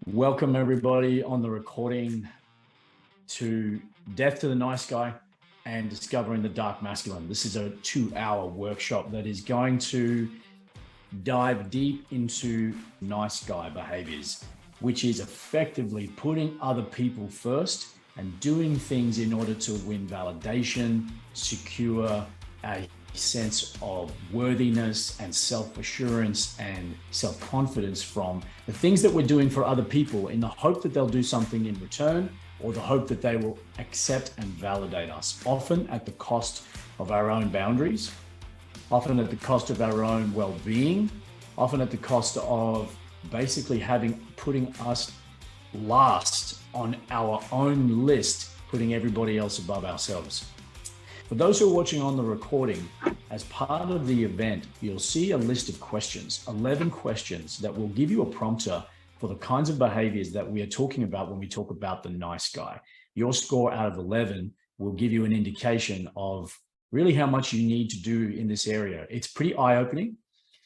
Welcome everybody on the recording to Death to the Nice Guy and Discovering the Dark Masculine. This is a 2-hour workshop that is going to dive deep into nice guy behaviors, which is effectively putting other people first and doing things in order to win validation, secure a sense of worthiness and self-assurance and self-confidence from the things that we're doing for other people in the hope that they'll do something in return, or the hope that they will accept and validate us, often at the cost of our own boundaries, often at the cost of our own well-being, often at the cost of basically putting us last on our own list, putting everybody else above ourselves. For those who are watching on the recording, as part of the event, you'll see a list of questions, 11 questions that will give you a prompter for the kinds of behaviors that we are talking about when we talk about the nice guy. Your score out of 11 will give you an indication of really how much you need to do in this area. It's pretty eye-opening.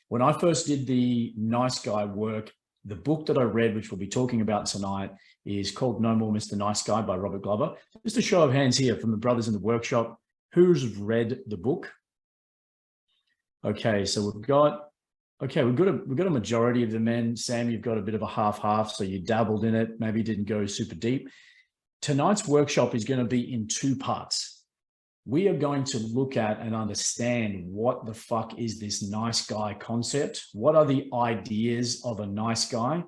When I first did the nice guy work, the book that I read, which we'll be talking about tonight, is called No More Mr. Nice Guy by Robert Glover. Just a show of hands here from the brothers in the workshop. Who's read the book? Okay, so we've got a majority of the men. Sam, you've got a bit of a half-half, so you dabbled in it, maybe didn't go super deep. Tonight's workshop is going to be in 2 parts. We are going to look at and understand what the fuck is this nice guy concept? What are the ideas of a nice guy?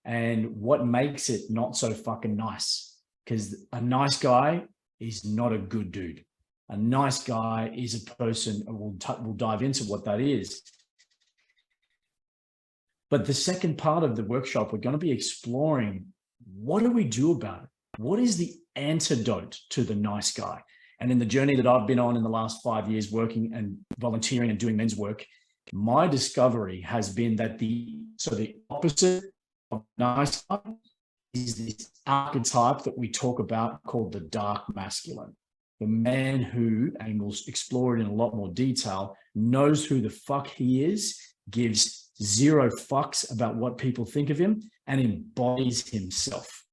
And what makes it not so fucking nice? Because a nice guy is not a good dude. A nice guy is a person, we'll dive into what that is. But the second part of the workshop, we're going to be exploring, what do we do about it? What is the antidote to the nice guy? And in the journey that I've been on in the last 5 years, working and volunteering and doing men's work, my discovery has been that the opposite of nice guy is this archetype that we talk about called the dark masculine. The man who, and we'll explore it in a lot more detail, knows who the fuck he is, gives 0 fucks about what people think of him, and embodies himself.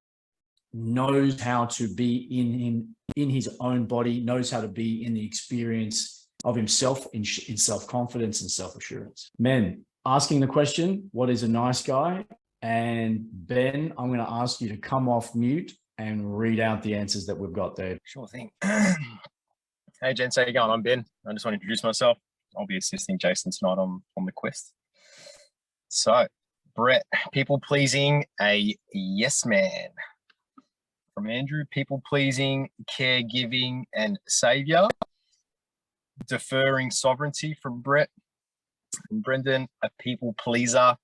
Knows how to be in his own body, knows how to be in the experience of himself in self-confidence and self-assurance. Men, asking the question, what is a nice guy? And Ben, I'm going to ask you to come off mute and read out the answers that we've got there. Sure thing. Hey, gents, how you going? I'm Ben. I just want to introduce myself. I'll be assisting Jason tonight on the quest. So, Brett, people-pleasing, a yes man. From Andrew, people-pleasing, caregiving, and savior. Deferring sovereignty from Brett. And Brendan, a people-pleaser.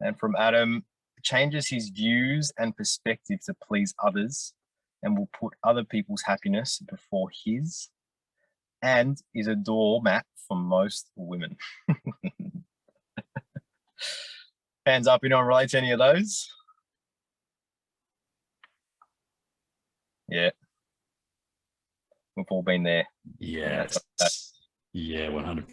And from Adam, changes his views and perspective to please others and will put other people's happiness before his, and is a doormat for most women. Hands up, anyone relate to any of those? Yeah. We've all been there. Yes. Yeah, 100%.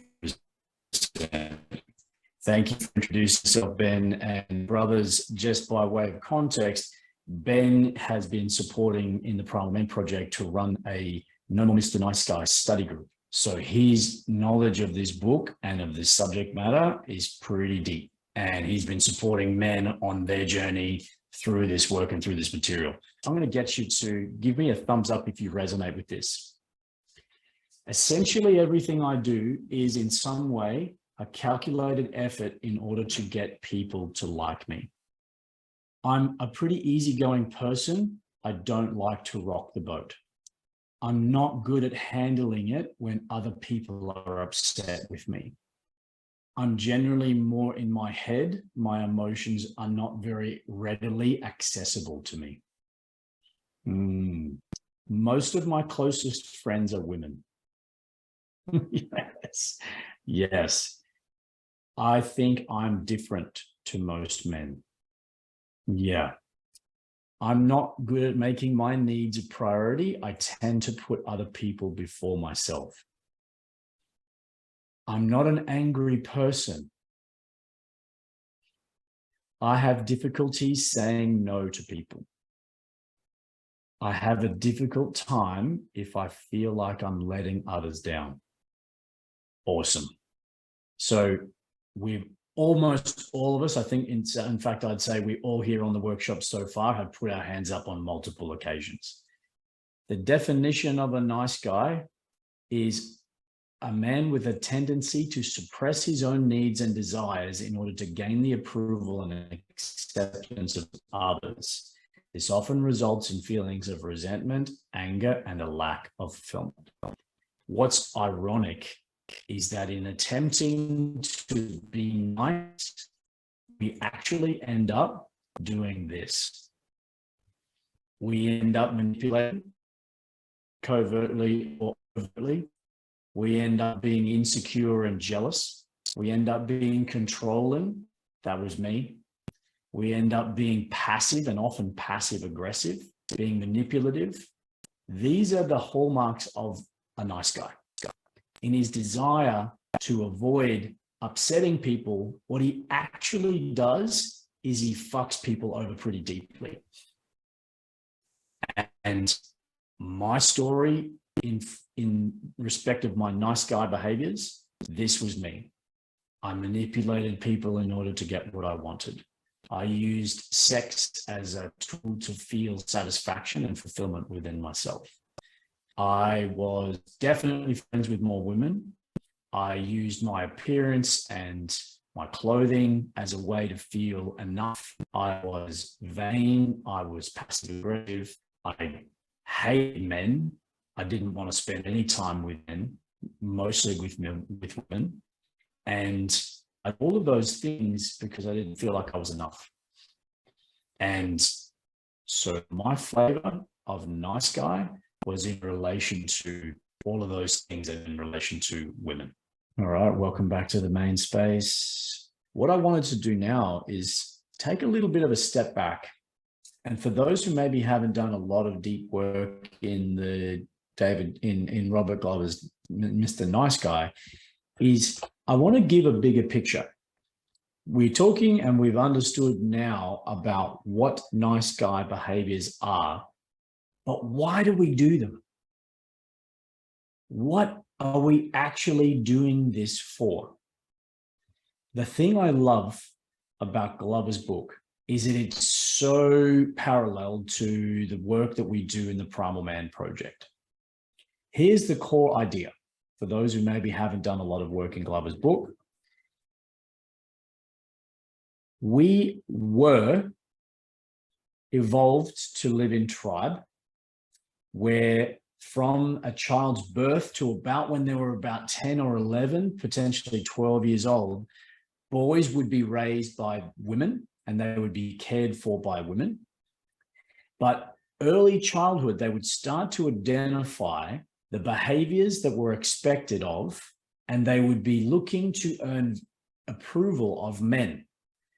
Thank you for introducing yourself, Ben. And brothers, just by way of context, Ben has been supporting in the PRIMAL and DARK project to run a No More Mr. Nice Guy study group. So his knowledge of this book and of this subject matter is pretty deep. And he's been supporting men on their journey through this work and through this material. I'm going to get you to give me a thumbs up if you resonate with this. Essentially, everything I do is in some way a calculated effort in order to get people to like me. I'm a pretty easygoing person. I don't like to rock the boat. I'm not good at handling it when other people are upset with me. I'm generally more in my head. My emotions are not very readily accessible to me. Most of my closest friends are women. Yes. I think I'm different to most men. Yeah. I'm not good at making my needs a priority. I tend to put other people before myself. I'm not an angry person. I have difficulty saying no to people. I have a difficult time if I feel like I'm letting others down. Awesome. So we've almost all of us, I think, in fact, I'd say we all here on the workshop so far have put our hands up on multiple occasions. The definition of a nice guy is a man with a tendency to suppress his own needs and desires in order to gain the approval and acceptance of others. This often results in feelings of resentment, anger, and a lack of fulfillment. What's ironic is that in attempting to be nice, we actually end up doing this. We end up manipulating covertly or overtly. We end up being insecure and jealous. We end up being controlling. That was me. We end up being passive and often passive aggressive, being manipulative. These are the hallmarks of a nice guy. In his desire to avoid upsetting people, what he actually does is he fucks people over pretty deeply. And my story in respect of my nice guy behaviors, this was me. I manipulated people in order to get what I wanted. I used sex as a tool to feel satisfaction and fulfillment within myself. I was definitely friends with more women. I used my appearance and my clothing as a way to feel enough. I was vain. I was passive aggressive. I hated men. I didn't want to spend any time with men, mostly with women. And I did all of those things because I didn't feel like I was enough. And so my flavor of nice guy was in relation to all of those things and in relation to women. All right, welcome back to the main space. What I wanted to do now is take a little bit of a step back. And for those who maybe haven't done a lot of deep work in in Robert Glover's Mr. Nice Guy, is I want to give a bigger picture. We're talking and we've understood now about what nice guy behaviors are. But why do we do them? What are we actually doing this for? The thing I love about Glover's book is that it's so parallel to the work that we do in the Primal Man project. Here's the core idea for those who maybe haven't done a lot of work in Glover's book. We were evolved to live in tribe, where from a child's birth to about when they were about 10 or 11, potentially 12 years old, boys would be raised by women and they would be cared for by women. But early childhood, they would start to identify the behaviors that were expected of, and they would be looking to earn approval of men.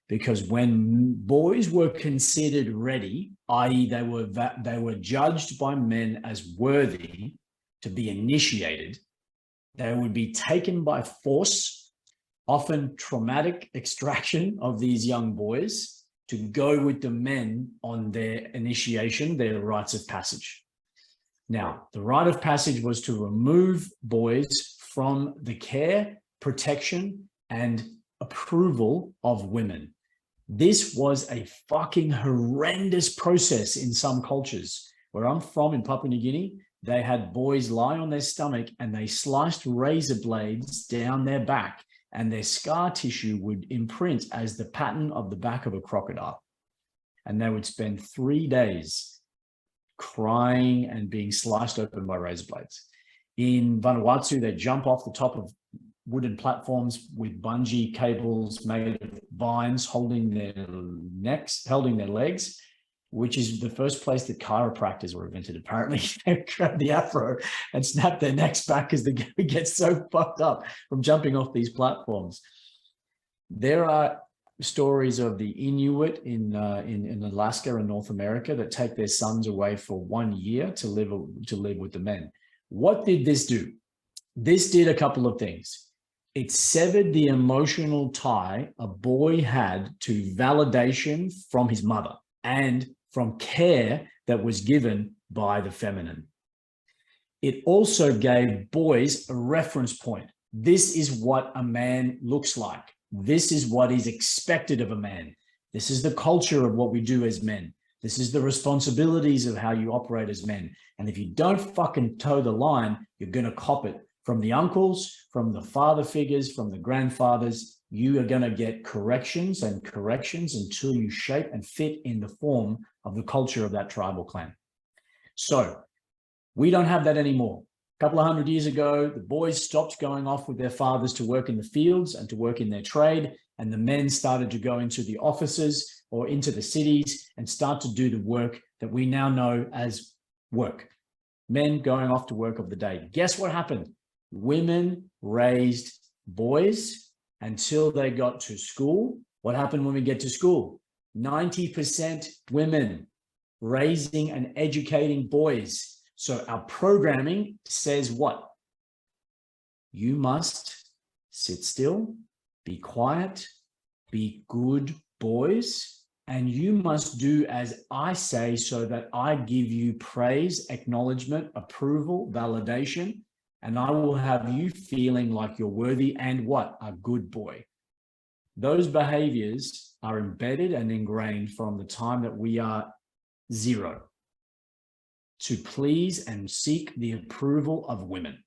Because when boys were considered ready, i.e. they were judged by men as worthy to be initiated, they would be taken by force, often traumatic extraction of these young boys, to go with the men on their initiation, their rites of passage. Now, the rite of passage was to remove boys from the care, protection, and approval of women. This was a fucking horrendous process in some cultures. Where I'm from in Papua New Guinea, they had boys lie on their stomach and they sliced razor blades down their back, and their scar tissue would imprint as the pattern of the back of a crocodile. And they would spend 3 days crying and being sliced open by razor blades. In Vanuatu, they jump off the top of wooden platforms with bungee cables made of vines holding their legs, which is the first place that chiropractors were invented. Apparently, they grabbed the afro and snapped their necks back as they get so fucked up from jumping off these platforms. There are stories of the Inuit in Alaska and North America that take their sons away for 1 year to live with the men. What did this do? This did a couple of things. It severed the emotional tie a boy had to validation from his mother and from care that was given by the feminine. It also gave boys a reference point. This is what a man looks like. This is what is expected of a man. This is the culture of what we do as men. This is the responsibilities of how you operate as men. And if you don't fucking toe the line, you're going to cop it from the uncles, from the father figures, from the grandfathers. You are going to get corrections and corrections until you shape and fit in the form of the culture of that tribal clan. So we don't have that anymore. A couple of 100 years ago, the boys stopped going off with their fathers to work in the fields and to work in their trade, and the men started to go into the offices or into the cities and start to do the work that we now know as work. Men going off to work of the day. Guess what happened? Women raised boys until they got to school. What happened when we get to school? 90% women raising and educating boys. So our programming says what? You must sit still, be quiet, be good boys, and you must do as I say so that I give you praise, acknowledgement, approval, validation, and I will have you feeling like you're worthy and what? A good boy. Those behaviors are embedded and ingrained from the time that we are 0 to please and seek the approval of women.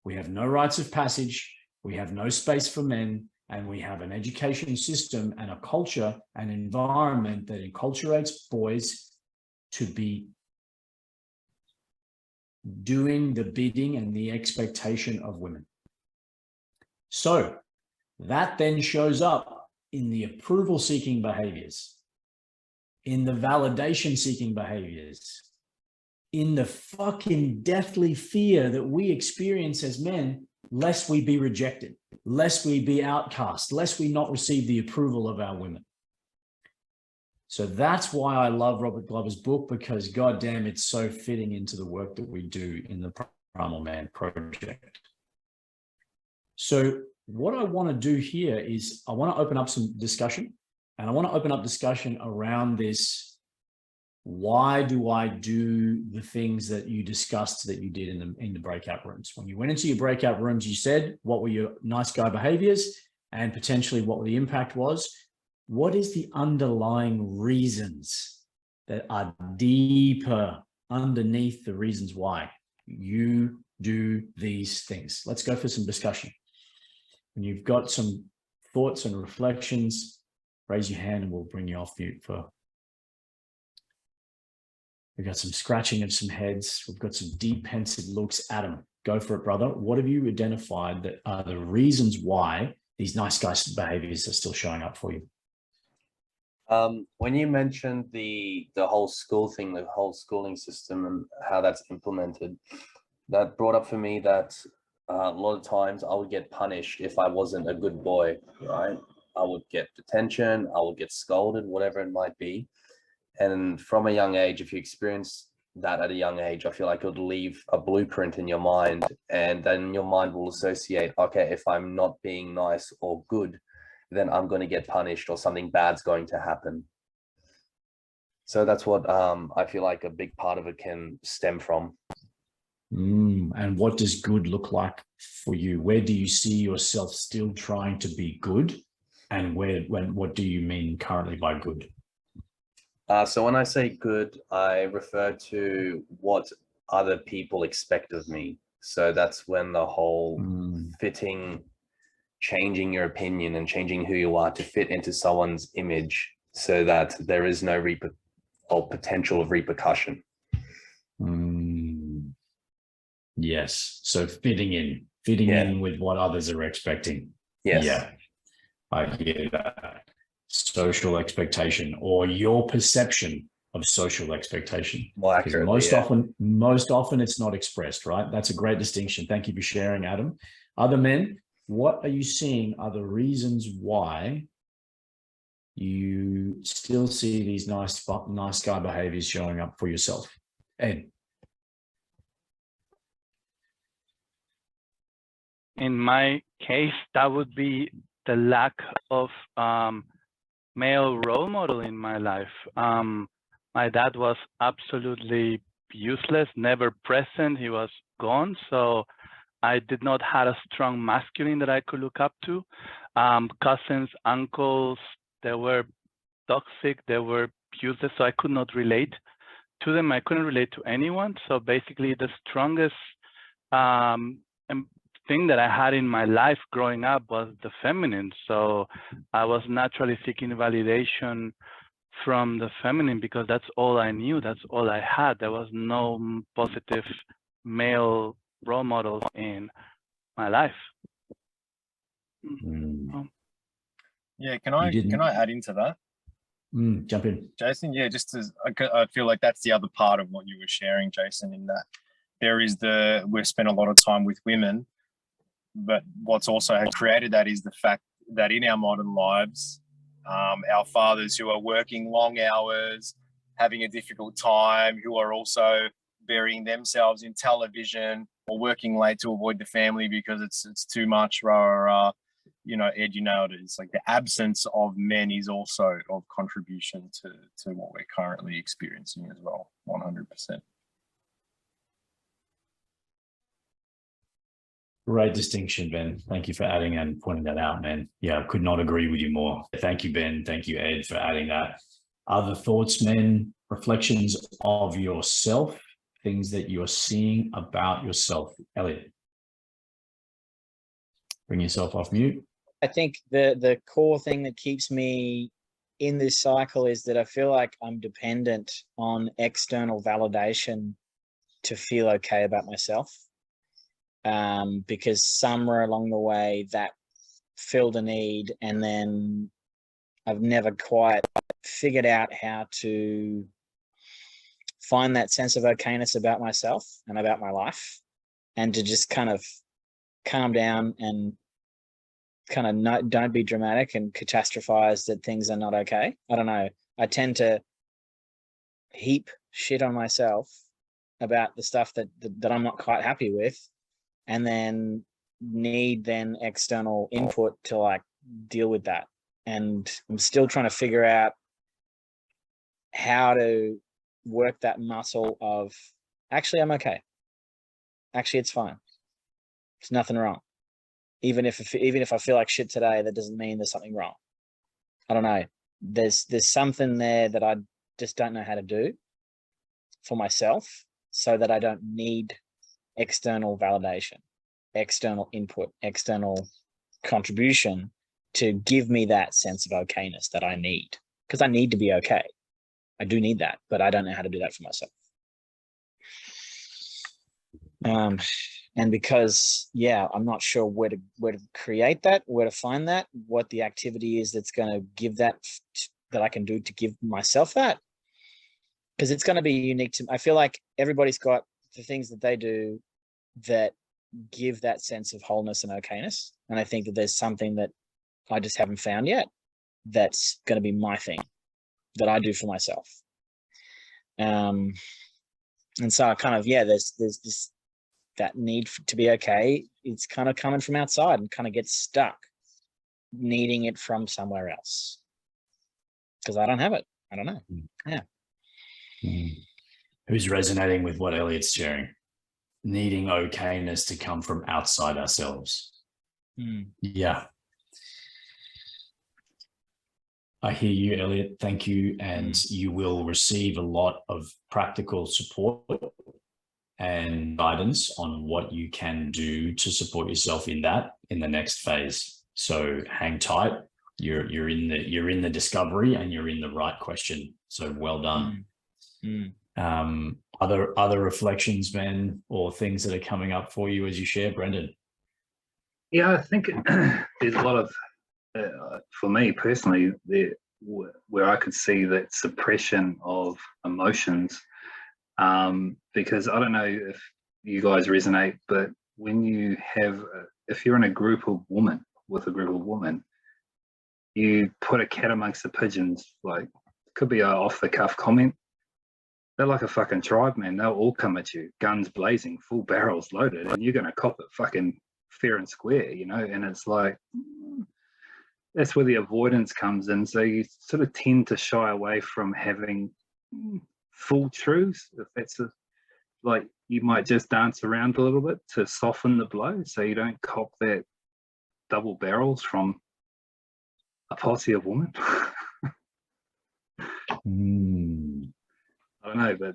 We have no rites of passage. We have no space for men. And we have an education system and a culture and environment that enculturates boys to be doing the bidding and the expectation of women. So that then shows up in the approval-seeking behaviors, in the validation-seeking behaviors, in the fucking deathly fear that we experience as men, lest we be rejected, lest we be outcast, lest we not receive the approval of our women. So that's why I love Robert Glover's book, because goddamn, it's so fitting into the work that we do in the Primal Man Project. So what I want to do here is I want to open up some discussion, and I want to open up discussion around this. Why do I do the things that you discussed that you did in the breakout rooms? When you went into your breakout rooms, you said, what were your nice guy behaviors and potentially what the impact was? What is the underlying reasons that are deeper underneath the reasons why you do these things? Let's go for some discussion. When you've got some thoughts and reflections, raise your hand and we'll bring you off mute for. We've got some scratching of some heads. We've got some deep, pensive looks. Adam, go for it, brother. What have you identified that are the reasons why these nice guy behaviors are still showing up for you? When you mentioned the whole school thing, the whole schooling system and how that's implemented, that brought up for me that a lot of times I would get punished if I wasn't a good boy, right? I would get detention, I would get scolded, whatever it might be. And from a young age, if you experience that at a young age, I feel like it would leave a blueprint in your mind, and then your mind will associate, okay, if I'm not being nice or good, then I'm going to get punished or something bad's going to happen. So that's what I feel like a big part of it can stem from. And what does good look like for you? Where do you see yourself still trying to be good? And what do you mean currently by good? So when I say good, I refer to what other people expect of me. So that's when the whole fitting, changing your opinion and changing who you are to fit into someone's image so that there is no potential of repercussion. Yes. So fitting in with what others are expecting. Yes. Yeah, I hear that. Social expectation, or your perception of social expectation. More accurately, most often it's not expressed, right? That's a great distinction. Thank you for sharing, Adam. Other men, what are you seeing are the reasons why you still see these nice guy behaviors showing up for yourself? Ed. in my case, that would be the lack of male role model in my life. My dad was absolutely useless, never present. He was gone. So I did not have a strong masculine that I could look up to. Cousins, uncles, they were toxic, they were useless, so I could not relate to them. I couldn't relate to anyone. So basically the strongest thing that I had in my life growing up was the feminine. So I was naturally seeking validation from the feminine because that's all I knew. That's all I had. There was no positive male role models in my life. Yeah, can I add into that? Jump in, Jason. Yeah, just as I feel like that's the other part of what you were sharing, Jason, in that there is we've spent a lot of time with women, but what's also had created that is the fact that in our modern lives, our fathers who are working long hours, having a difficult time, who are also burying themselves in television or working late to avoid the family because it's too much, you know, Ed, you nailed it. It's like the absence of men is also of contribution to what we're currently experiencing as well, 100%. Great distinction, Ben. Thank you for adding and pointing that out, man. Yeah, I could not agree with you more. Thank you, Ben. Thank you, Ed, for adding that. Other thoughts, men, reflections of yourself, things that you're seeing about yourself. Elliot, bring yourself off mute. I think the core thing that keeps me in this cycle is that I feel like I'm dependent on external validation to feel okay about myself. Because somewhere along the way that filled a need, and then I've never quite figured out how to find that sense of okayness about myself and about my life, and to just kind of calm down and kind of don't be dramatic and catastrophize that things are not okay. I don't know. I tend to heap shit on myself about the stuff that I'm not quite happy with, and then need external input to like deal with that. And I'm still trying to figure out how to work that muscle of actually I'm okay. Actually, it's fine. There's nothing wrong. Even if I feel like shit today, that doesn't mean there's something wrong. I don't know. There's something there that I just don't know how to do for myself, so that I don't need external validation, external input, external contribution to give me that sense of okayness that I need, because I need to be okay. I do need that, but I don't know how to do that for myself. And because, yeah, I'm not sure where to create that, where to find that, what the activity is that's going to give that I can do to give myself that, because it's going to be unique to. I feel like everybody's got the things that they do that give that sense of wholeness and okayness, and I think that there's something that I just haven't found yet that's going to be my thing that I do for myself. And so I kind of, yeah, there's this that need to be okay. It's kind of coming from outside and kind of gets stuck needing it from somewhere else because I don't have it. I don't know. Yeah. Who's resonating with what Elliot's sharing? Needing okayness to come from outside ourselves. Yeah. I hear you, Elliot. Thank you. And you will receive a lot of practical support and guidance on what you can do to support yourself in the next phase. So hang tight. You're in the discovery and you're in the right question. So well done. Other reflections, Ben, or things that are coming up for you as you share, Brendan? Yeah, I think there's a lot of, for me personally, where I could see that suppression of emotions, because I don't know if you guys resonate, but when you have, if you're in a group of women, you put a cat amongst the pigeons, like could be a off the cuff comment. They're like a fucking tribe, man. They'll all come at you, guns blazing, full barrels loaded, and you're going to cop it fucking fair and square, you know, and it's like, that's where the avoidance comes in. So you sort of tend to shy away from having full truths. If that's like, you might just dance around a little bit to soften the blow, so you don't cop that double barrels from a posse of women. I don't know, but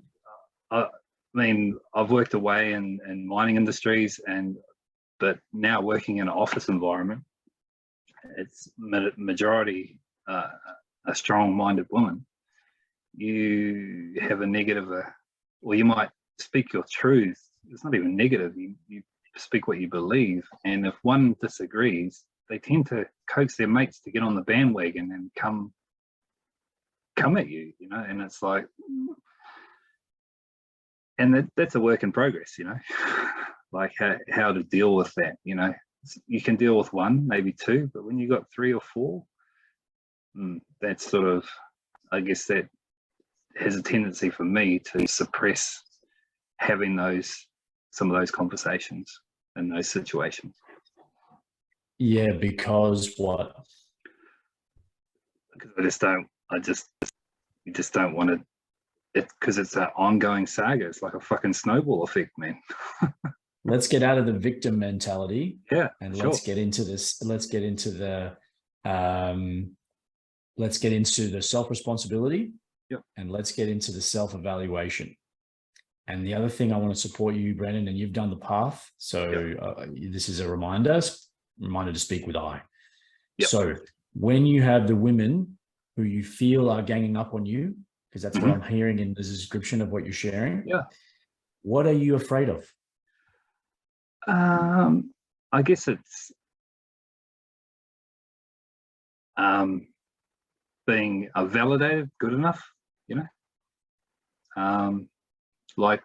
I mean, I've worked away in mining industries, but now working in an office environment, it's majority a strong-minded woman. You have a negative, or you might speak your truth. It's not even negative. You speak what you believe, and if one disagrees, they tend to coax their mates to get on the bandwagon and come at you, you know. And it's like, and that's a work in progress, you know. Like how to deal with that, you know. You can deal with one, maybe two, but when you got three or four, that's sort of, I guess that has a tendency for me to suppress having some of those conversations in those situations. Yeah, because what? Because you just don't want to, because it's an ongoing saga. It's like a fucking snowball effect, man. Let's get out of the victim mentality. Yeah, and sure. let's get into this. Let's get into the self-responsibility. Yep. And let's get into the self-evaluation. And the other thing I want to support you, Brendan, and you've done the path. So this is a reminder to speak with I. Yep. So when you have the women who you feel are ganging up on you, because that's what I'm hearing in the description of what you're sharing. Yeah. What are you afraid of? I guess it's being validated good enough, you know. Like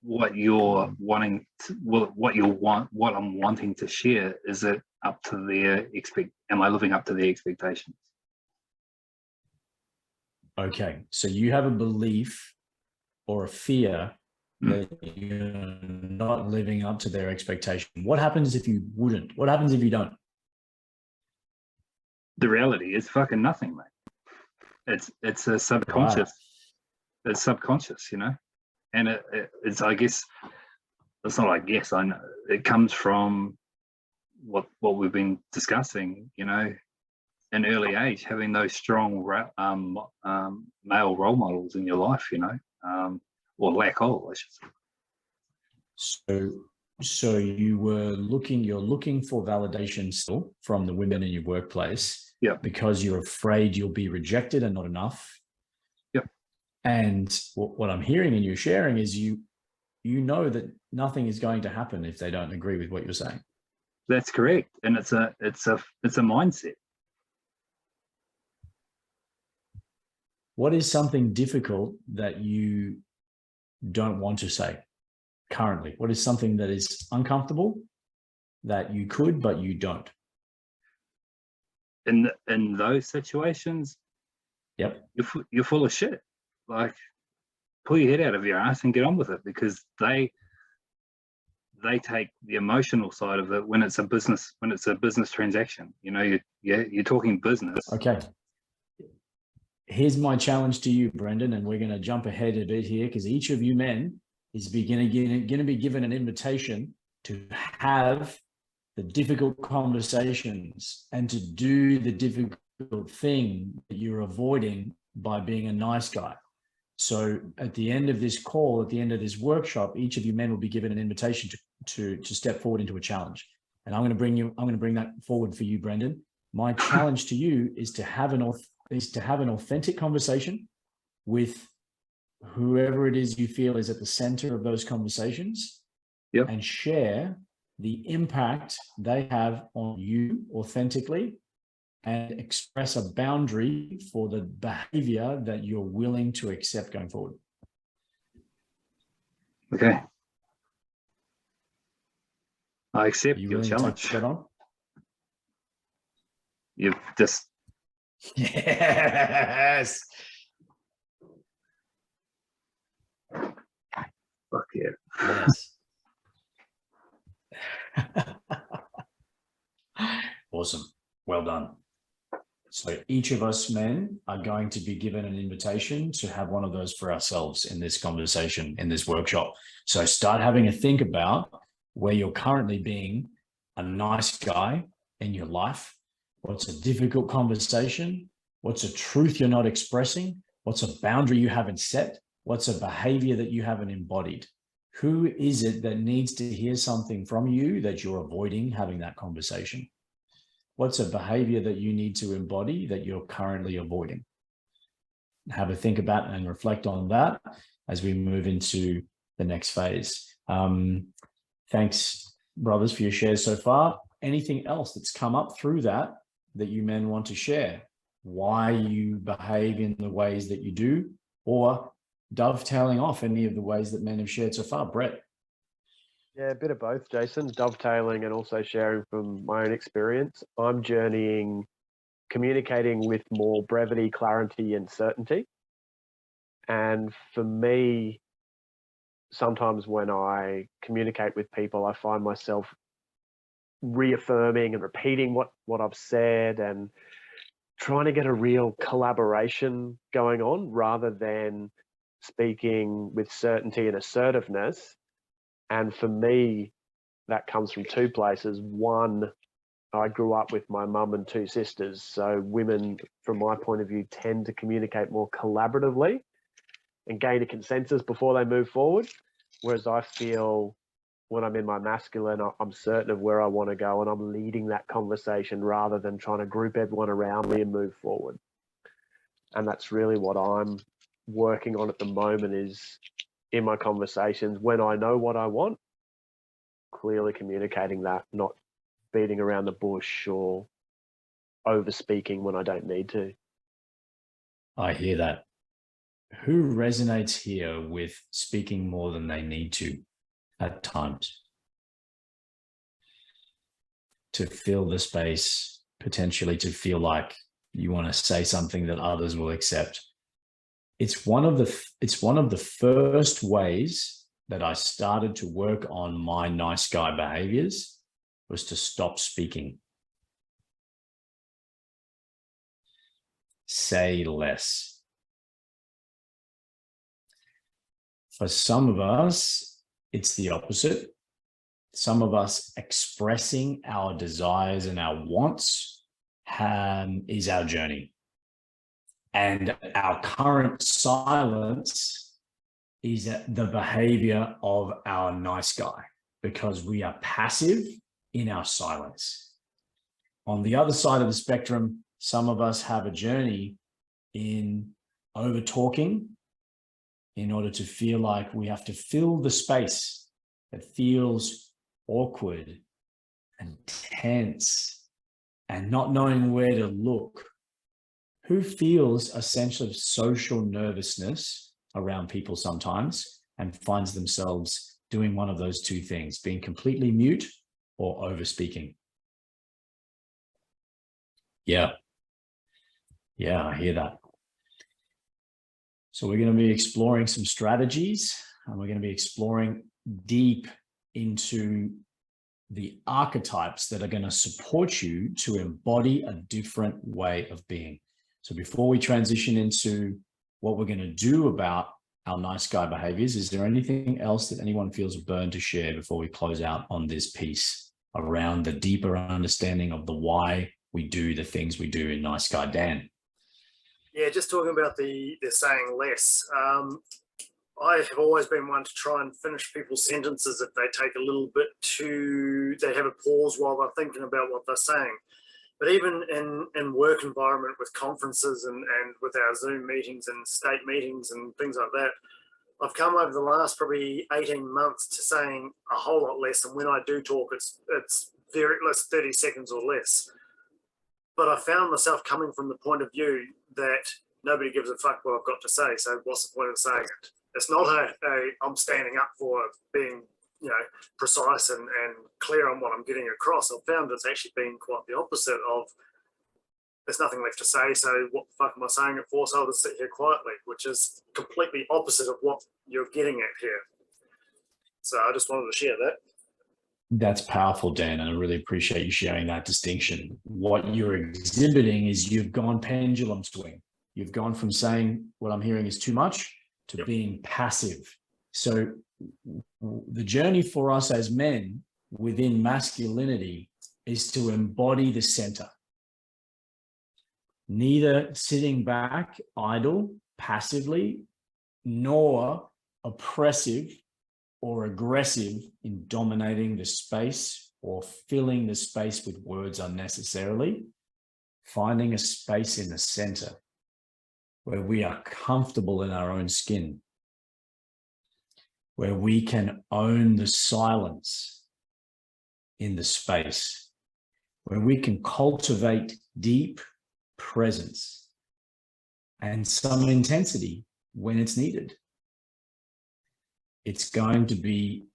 what you're wanting to, what I'm wanting to share, is it up to their am I living up to their expectations? Okay, so you have a belief or a fear that you're not living up to their expectation. What happens if you wouldn't? What happens if you don't? The reality is fucking nothing, mate. It's a subconscious. Right. It's subconscious, you know. And it's, I guess, it's not, I guess, I know it comes from what we've been discussing, you know, in early age, having those strong male role models in your life, you know, or lack of, I should say. So you're looking for validation still from the women in your workplace, because you're afraid you'll be rejected and not enough. And what I'm hearing in you sharing is you know that nothing is going to happen if they don't agree with what you're saying. That's correct, and it's a mindset. What is something difficult that you don't want to say currently? What is something that is uncomfortable that you could but you don't? In those situations, you're full of shit. Like, pull your head out of your ass and get on with it, because they take the emotional side of it when it's a business transaction. You know, you're talking business. Okay. Here's my challenge to you, Brendan, and we're going to jump ahead a bit here, because each of you men is going to be given an invitation to have the difficult conversations and to do the difficult thing that you're avoiding by being a nice guy. So at the end of this call, at the end of this workshop, each of you men will be given an invitation to step forward into a challenge. And I'm going to bring that forward for you, Brendan. My challenge to you is to have an authentic conversation with whoever it is you feel is at the center of those conversations, and share the impact they have on you authentically, and express a boundary for the behavior that you're willing to accept going forward. Okay. I accept your challenge. Take that on? You've just... Yes. Fuck yeah. Yes. Awesome. Well done. So each of us men are going to be given an invitation to have one of those for ourselves in this conversation, in this workshop. So start having a think about where you're currently being a nice guy in your life. What's a difficult conversation? What's a truth you're not expressing? What's a boundary you haven't set? What's a behavior that you haven't embodied? Who is it that needs to hear something from you that you're avoiding having that conversation? What's a behavior that you need to embody that you're currently avoiding? Have a think about and reflect on that as we move into the next phase. Thanks, brothers, for your shares so far. Anything else that's come up through that you men want to share? Why you behave in the ways that you do, or dovetailing off any of the ways that men have shared so far? Brett. Yeah, a bit of both, Jason. Dovetailing and also sharing from my own experience. I'm journeying, communicating with more brevity, clarity, and certainty. And for me, sometimes when I communicate with people, I find myself reaffirming and repeating what I've said and trying to get a real collaboration going on rather than speaking with certainty and assertiveness. And for me, that comes from two places. One, I grew up with my mum and two sisters. So women, from my point of view, tend to communicate more collaboratively and gain a consensus before they move forward. Whereas I feel when I'm in my masculine, I'm certain of where I want to go and I'm leading that conversation rather than trying to group everyone around me and move forward. And that's really what I'm working on at the moment, is in my conversations, when I know what I want, clearly communicating that, not beating around the bush or over speaking when I don't need to. I hear that. Who resonates here with speaking more than they need to at times? To fill the space, potentially to feel like you want to say something that others will accept. It's one of the first ways that I started to work on my nice guy behaviors, was to stop speaking. Say less. For some of us, it's the opposite. Some of us expressing our desires and our wants is our journey. And our current silence is the behavior of our nice guy, because we are passive in our silence. On the other side of the spectrum, some of us have a journey in over talking in order to feel like we have to fill the space that feels awkward and tense and not knowing where to look. Who feels a sense of social nervousness around people sometimes and finds themselves doing one of those two things, being completely mute or over speaking? Yeah, I hear that. So we're going to be exploring some strategies, and we're going to be exploring deep into the archetypes that are going to support you to embody a different way of being. So before we transition into what we're going to do about our nice guy behaviors, is there anything else that anyone feels a burn to share before we close out on this piece around the deeper understanding of the why we do the things we do in Nice Guy Dan? Yeah, just talking about the saying less. I have always been one to try and finish people's sentences if they take a little bit they have a pause while they're thinking about what they're saying. But even in work environment with conferences and with our Zoom meetings and state meetings and things like that, I've come over the last probably 18 months to saying a whole lot less. And when I do talk, it's very less, 30 seconds or less. But I found myself coming from the point of view that nobody gives a fuck what I've got to say. So what's the point of saying it? It's not I'm standing up for being, precise and clear on what I'm getting across. I've found it's actually been quite the opposite of, there's nothing left to say, so what the fuck am I saying it for? So I'll just sit here quietly, which is completely opposite of what you're getting at here. So I just wanted to share that. That's powerful, Dan, and I really appreciate you sharing that distinction. What you're exhibiting is you've gone pendulum swing. You've gone from saying what I'm hearing is too much to being passive. So the journey for us as men within masculinity is to embody the center. Neither sitting back idle, passively, nor oppressive or aggressive in dominating the space or filling the space with words unnecessarily, finding a space in the center where we are comfortable in our own skin, where we can own the silence in the space, where we can cultivate deep presence and some intensity when it's needed. It's going to be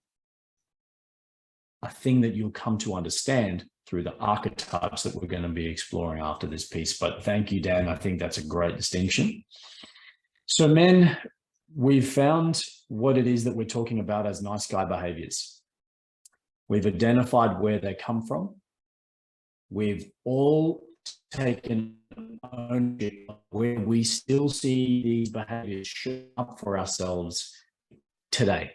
a thing that you'll come to understand through the archetypes that we're going to be exploring after this piece. But thank you, Dan. I think that's a great distinction. So men, we've found what it is that we're talking about as nice guy behaviors. We've identified where they come from. We've all taken ownership of where we still see these behaviors show up for ourselves today.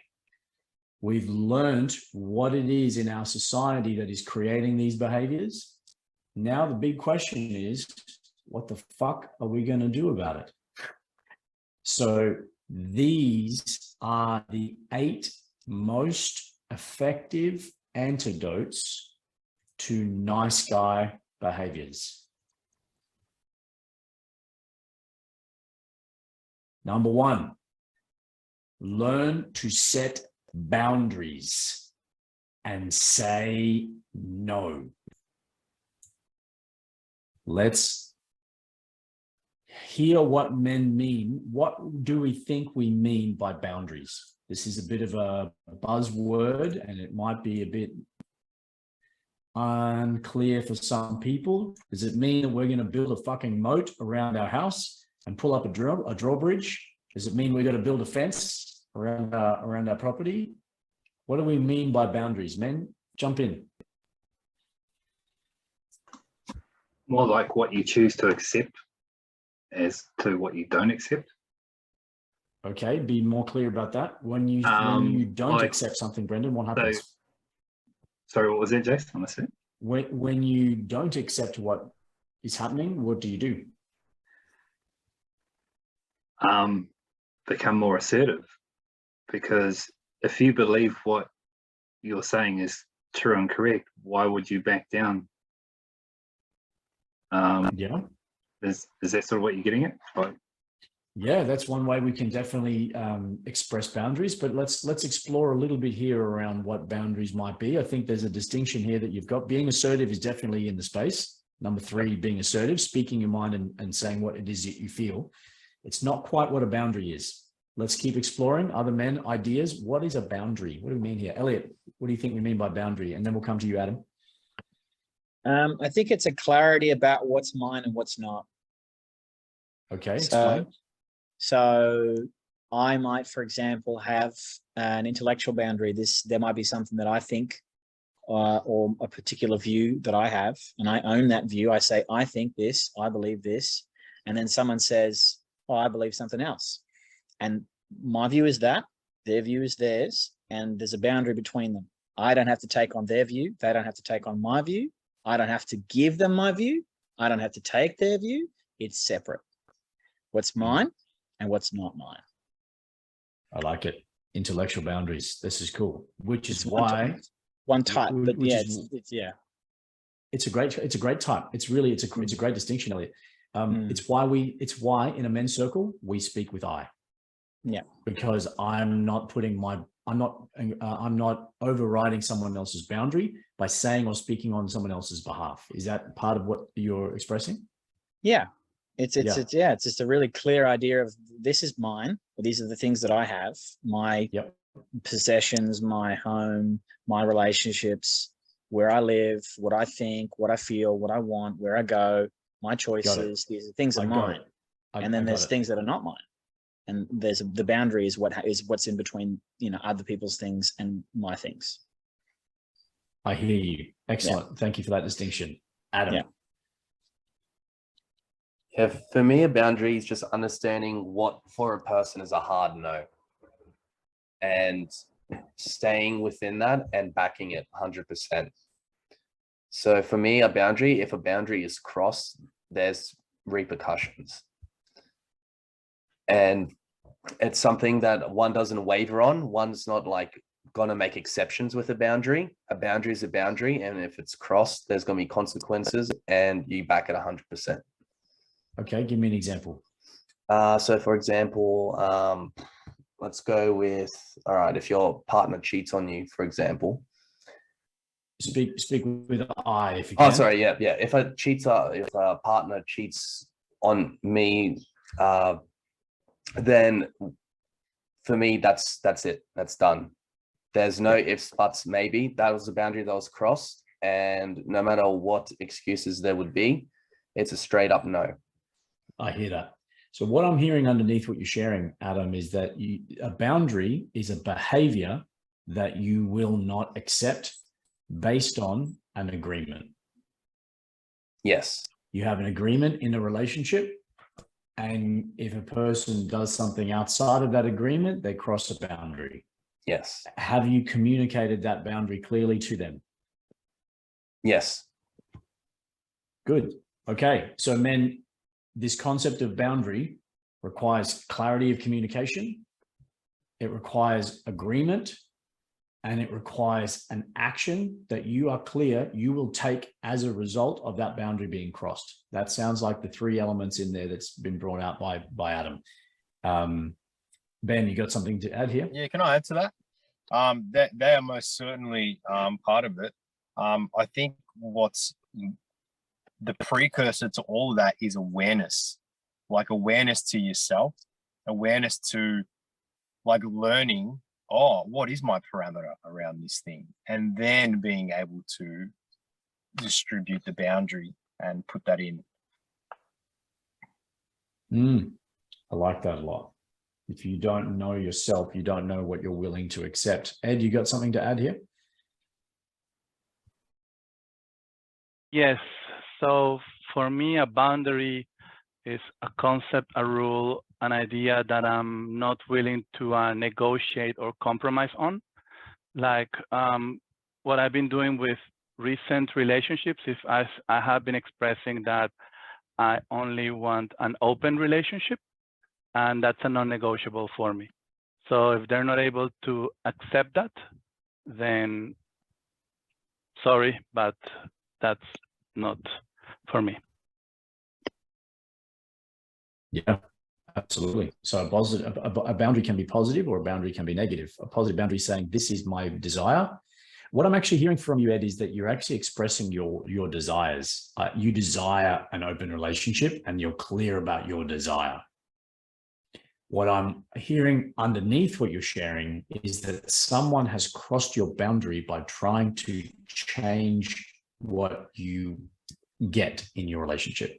We've learned what it is in our society that is creating these behaviors. Now the big question is, what the fuck are we going to do about it? So these are the 8 most effective antidotes to nice guy behaviors. Number 1, learn to set boundaries and say no. Let's hear what men mean. What do we think we mean by boundaries? This is a bit of a buzzword and it might be a bit unclear for some people. Does it mean that we're going to build a fucking moat around our house and pull up a drawbridge? Does it mean we're going to build a fence around our property? What do we mean by boundaries? Men, jump in. More like what you choose to accept as to what you don't accept. Okay, be more clear about that. When you don't like, accept something, Brendan, what happens? Sorry, what was that, Jason? I missed it. When you don't accept what is happening, what do you do? Become more assertive, because if you believe what you're saying is true and correct, why would you back down? Yeah. Is that sort of what you're getting at? Right. Yeah, that's one way we can definitely express boundaries, but let's explore a little bit here around what boundaries might be. I think there's a distinction here that you've got. Being assertive is definitely in the space. Number 3, being assertive, speaking your mind and saying what it is that you feel. It's not quite what a boundary is. Let's keep exploring. Other men, ideas. What is a boundary? What do we mean here? Elliot, what do you think we mean by boundary? And then we'll come to you, Adam. I think it's a clarity about what's mine and what's not. Okay, explain. So I might, for example, have an intellectual boundary. There might be something that I think or a particular view that I have, and I own that view. I say, I think this, I believe this, and then someone says, oh, I believe something else. And my view is that, their view is theirs, and there's a boundary between them. I don't have to take on their view. They don't have to take on my view. I don't have to give them my view. I don't have to take their view. It's separate. What's mine and what's not mine. I like it. Intellectual boundaries. This is cool. Which is why one type, but yeah, it's a great type. It's a great distinction, Elliot. It's why in a men's circle we speak with I. Yeah. Because I'm not overriding someone else's boundary by saying or speaking on someone else's behalf. Is that part of what you're expressing? Yeah. It's just a really clear idea of this is mine. These are the things that I have, my possessions, my home, my relationships, where I live, what I think, what I feel, what I want, where I go, my choices. These are things that are mine. And then there's things that are not mine. And there's the boundary is what's in between, other people's things and my things. I hear you. Excellent. Thank you for that distinction. Adam. Yeah. Yeah, for me, a boundary is just understanding what for a person is a hard no, and staying within that and backing it 100%. So for me, a boundary, if a boundary is crossed, there's repercussions. And it's something that one doesn't waver on. One's not like gonna make exceptions with a boundary. A boundary is a boundary, and if it's crossed, there's gonna be consequences, and you back it 100%. Okay, give me an example. So for example, let's go with, all right, if your partner cheats on you, for example. Speak with I if you can. Oh, sorry, yeah. If a partner cheats on me, then for me, that's it. That's done. There's no ifs, buts, maybe. That was a boundary that was crossed, and no matter what excuses there would be, it's a straight up no. I hear that. So what I'm hearing underneath what you're sharing, Adam, is that a boundary is a behavior that you will not accept based on an agreement. Yes. You have an agreement in a relationship, and if a person does something outside of that agreement, they cross a boundary. Yes. Have you communicated that boundary clearly to them? Yes. Good. Okay. So men, this concept of boundary requires clarity of communication. It requires agreement, and it requires an action that you are clear you will take as a result of that boundary being crossed. That sounds like the three elements in there that's been brought out by Adam. Ben, you got something to add here? Yeah, can I add to that? They are most certainly part of it. I think what's the precursor to all of that is awareness, like awareness to yourself, awareness to like learning, oh, what is my parameter around this thing? And then being able to distribute the boundary and put that in. I like that a lot. If you don't know yourself, you don't know what you're willing to accept. Ed, you got something to add here? Yes. So for me, a boundary is a concept, a rule, an idea that I'm not willing to negotiate or compromise on. Like what I've been doing with recent relationships is I have been expressing that I only want an open relationship, and that's a non-negotiable for me. So if they're not able to accept that, then sorry, but that's not for me. Yeah, absolutely. So a boundary can be positive, or a boundary can be negative. A positive boundary is saying, this is my desire. What I'm actually hearing from you, Ed, is that you're actually expressing your desires. You desire an open relationship, and you're clear about your desire. What I'm hearing underneath what you're sharing is that someone has crossed your boundary by trying to change what you get in your relationship,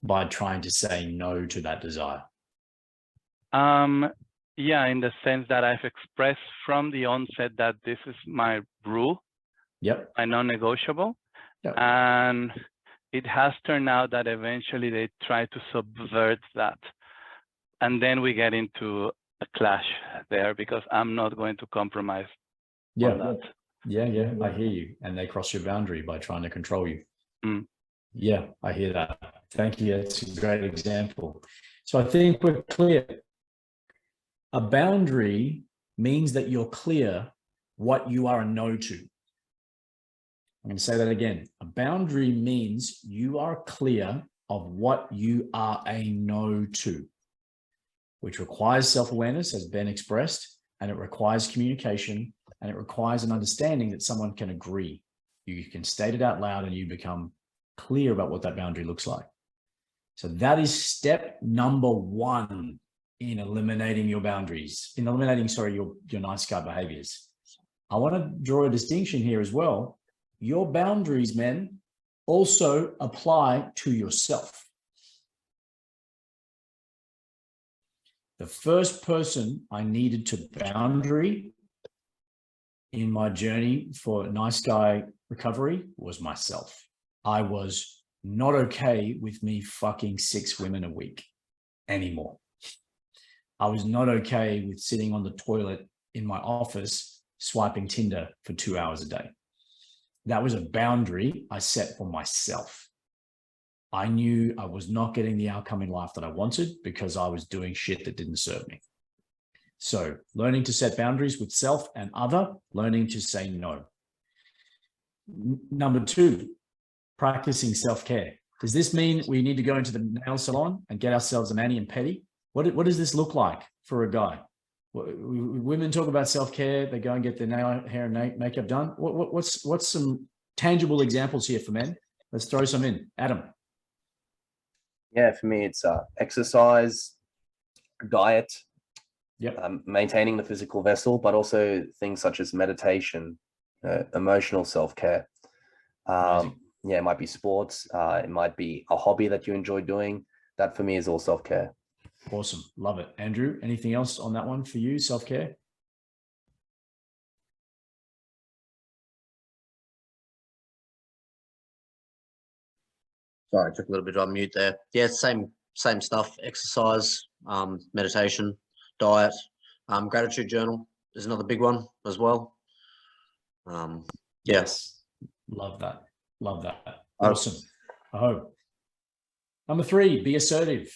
by trying to say no to that desire. Yeah, in the sense that I've expressed from the onset that this is my rule, my non-negotiable, and it has turned out that eventually they try to subvert that. And then we get into a clash there because I'm not going to compromise on that. Yeah, I hear you. And they cross your boundary by trying to control you. Yeah, I hear that. Thank you. That's a great example. So I think we're clear. A boundary means that you're clear what you are a no to. I'm going to say that again. A boundary means you are clear of what you are a no to, which requires self-awareness, as Ben expressed, and it requires communication, and it requires an understanding that someone can agree. You can state it out loud and you become clear about what that boundary looks like. So that is step number one in eliminating your boundaries, in eliminating, your nice guy behaviors. I want to draw a distinction here as well. Your boundaries, men, also apply to yourself. The first person I needed to boundary in my journey for nice guy recovery was myself. I was not okay with me fucking 6 women a week anymore. I was not okay with sitting on the toilet in my office swiping Tinder for 2 hours a day. That was a boundary I set for myself. I knew I was not getting the outcome in life that I wanted because I was doing shit that didn't serve me. So learning to set boundaries with self and other, learning to say no. Number 2, practicing self-care. Does this mean we need to go into the nail salon and get ourselves a mani and pedi? What does this look like for a guy? Women talk about self-care. They go and get their nail, hair, and makeup done. What's some tangible examples here for men? Let's throw some in. Adam. Yeah, for me, it's exercise, diet, maintaining the physical vessel, but also things such as meditation, emotional self-care. Yeah, it might be sports. It might be a hobby that you enjoy doing. That for me is all self-care. Awesome. Love it. Andrew, anything else on that one for you, self-care? Sorry, I took a little bit on mute there. Yeah, same stuff. Exercise, meditation, diet, gratitude journal is another big one as well. Yes. Love that. Love that. Awesome. I hope. Number 3, be assertive.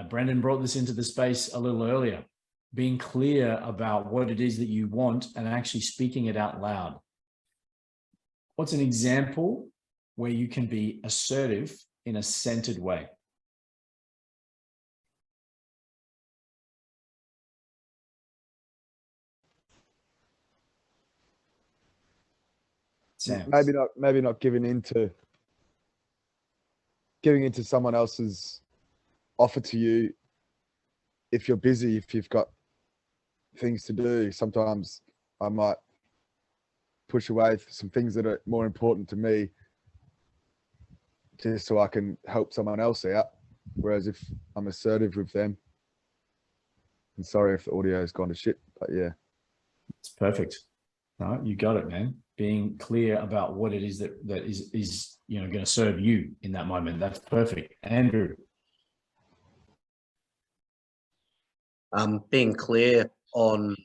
Brendan brought this into the space a little earlier. Being clear about what it is that you want and actually speaking it out loud. What's an example where you can be assertive in a centered way? Sam. Maybe not giving into someone else's offer to you if you're busy, if you've got things to do. Sometimes I might push away some things that are more important to me just so I can help someone else out. Whereas if I'm assertive with them, and sorry if the audio has gone to shit, but yeah. It's perfect. No, you got it, man. Being clear about what it is that is going to serve you in that moment. That's perfect. Andrew. Being clear on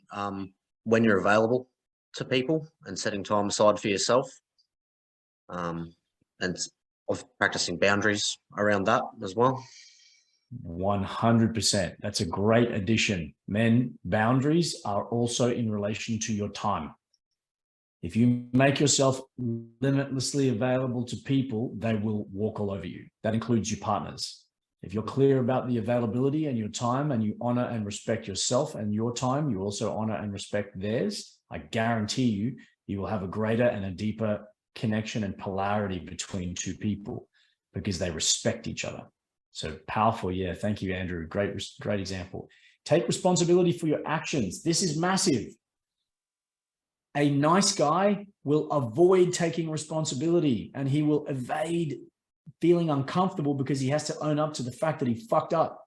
when you're available to people and setting time aside for yourself, and of practicing boundaries around that as well. 100%. That's a great addition. Men, boundaries are also in relation to your time. If you make yourself limitlessly available to people, they will walk all over you. That includes your partners. If you're clear about the availability and your time and you honor and respect yourself and your time, you also honor and respect theirs, I guarantee you, you will have a greater and a deeper connection and polarity between two people because they respect each other. So powerful. Yeah. Thank you, Andrew. Great example. Take responsibility for your actions. This is massive. A nice guy will avoid taking responsibility and he will evade feeling uncomfortable because he has to own up to the fact that he fucked up.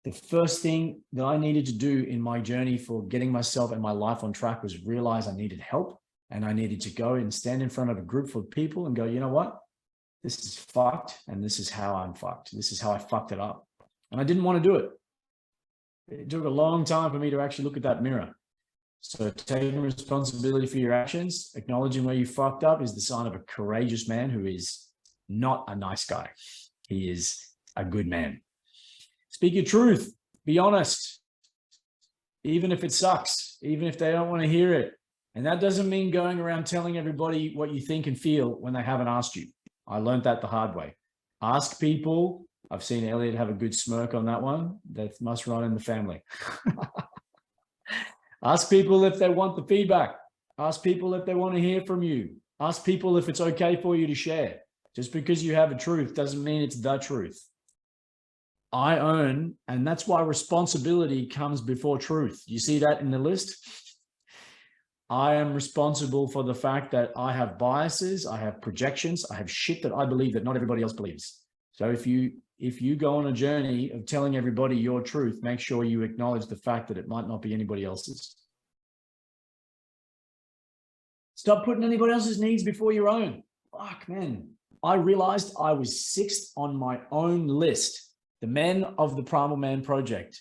The first thing that I needed to do in my journey for getting myself and my life on track was realize I needed help, and I needed to go and stand in front of a group full of people and go, you know what? This is fucked, and this is how I'm fucked. This is how I fucked it up. And I didn't want to do it. It took a long time for me to actually look at that mirror. So taking responsibility for your actions, acknowledging where you fucked up is the sign of a courageous man who is not a nice guy. He is a good man. Speak your truth. Be honest. Even if it sucks, even if they don't want to hear it. And that doesn't mean going around telling everybody what you think and feel when they haven't asked you. I learned that the hard way. Ask people. I've seen Elliot have a good smirk on that one. That must run in the family. Ask people if they want the feedback. Ask people if they want to hear from you. Ask people if it's okay for you to share. Just because you have a truth doesn't mean it's the truth. I own, and that's why responsibility comes before truth. You see that in the list? I am responsible for the fact that I have biases, I have projections, I have shit that I believe that not everybody else believes. So if you go on a journey of telling everybody your truth, make sure you acknowledge the fact that it might not be anybody else's. Stop putting anybody else's needs before your own. Fuck, man. I realized I was sixth on my own list. The men of the Primal Man Project.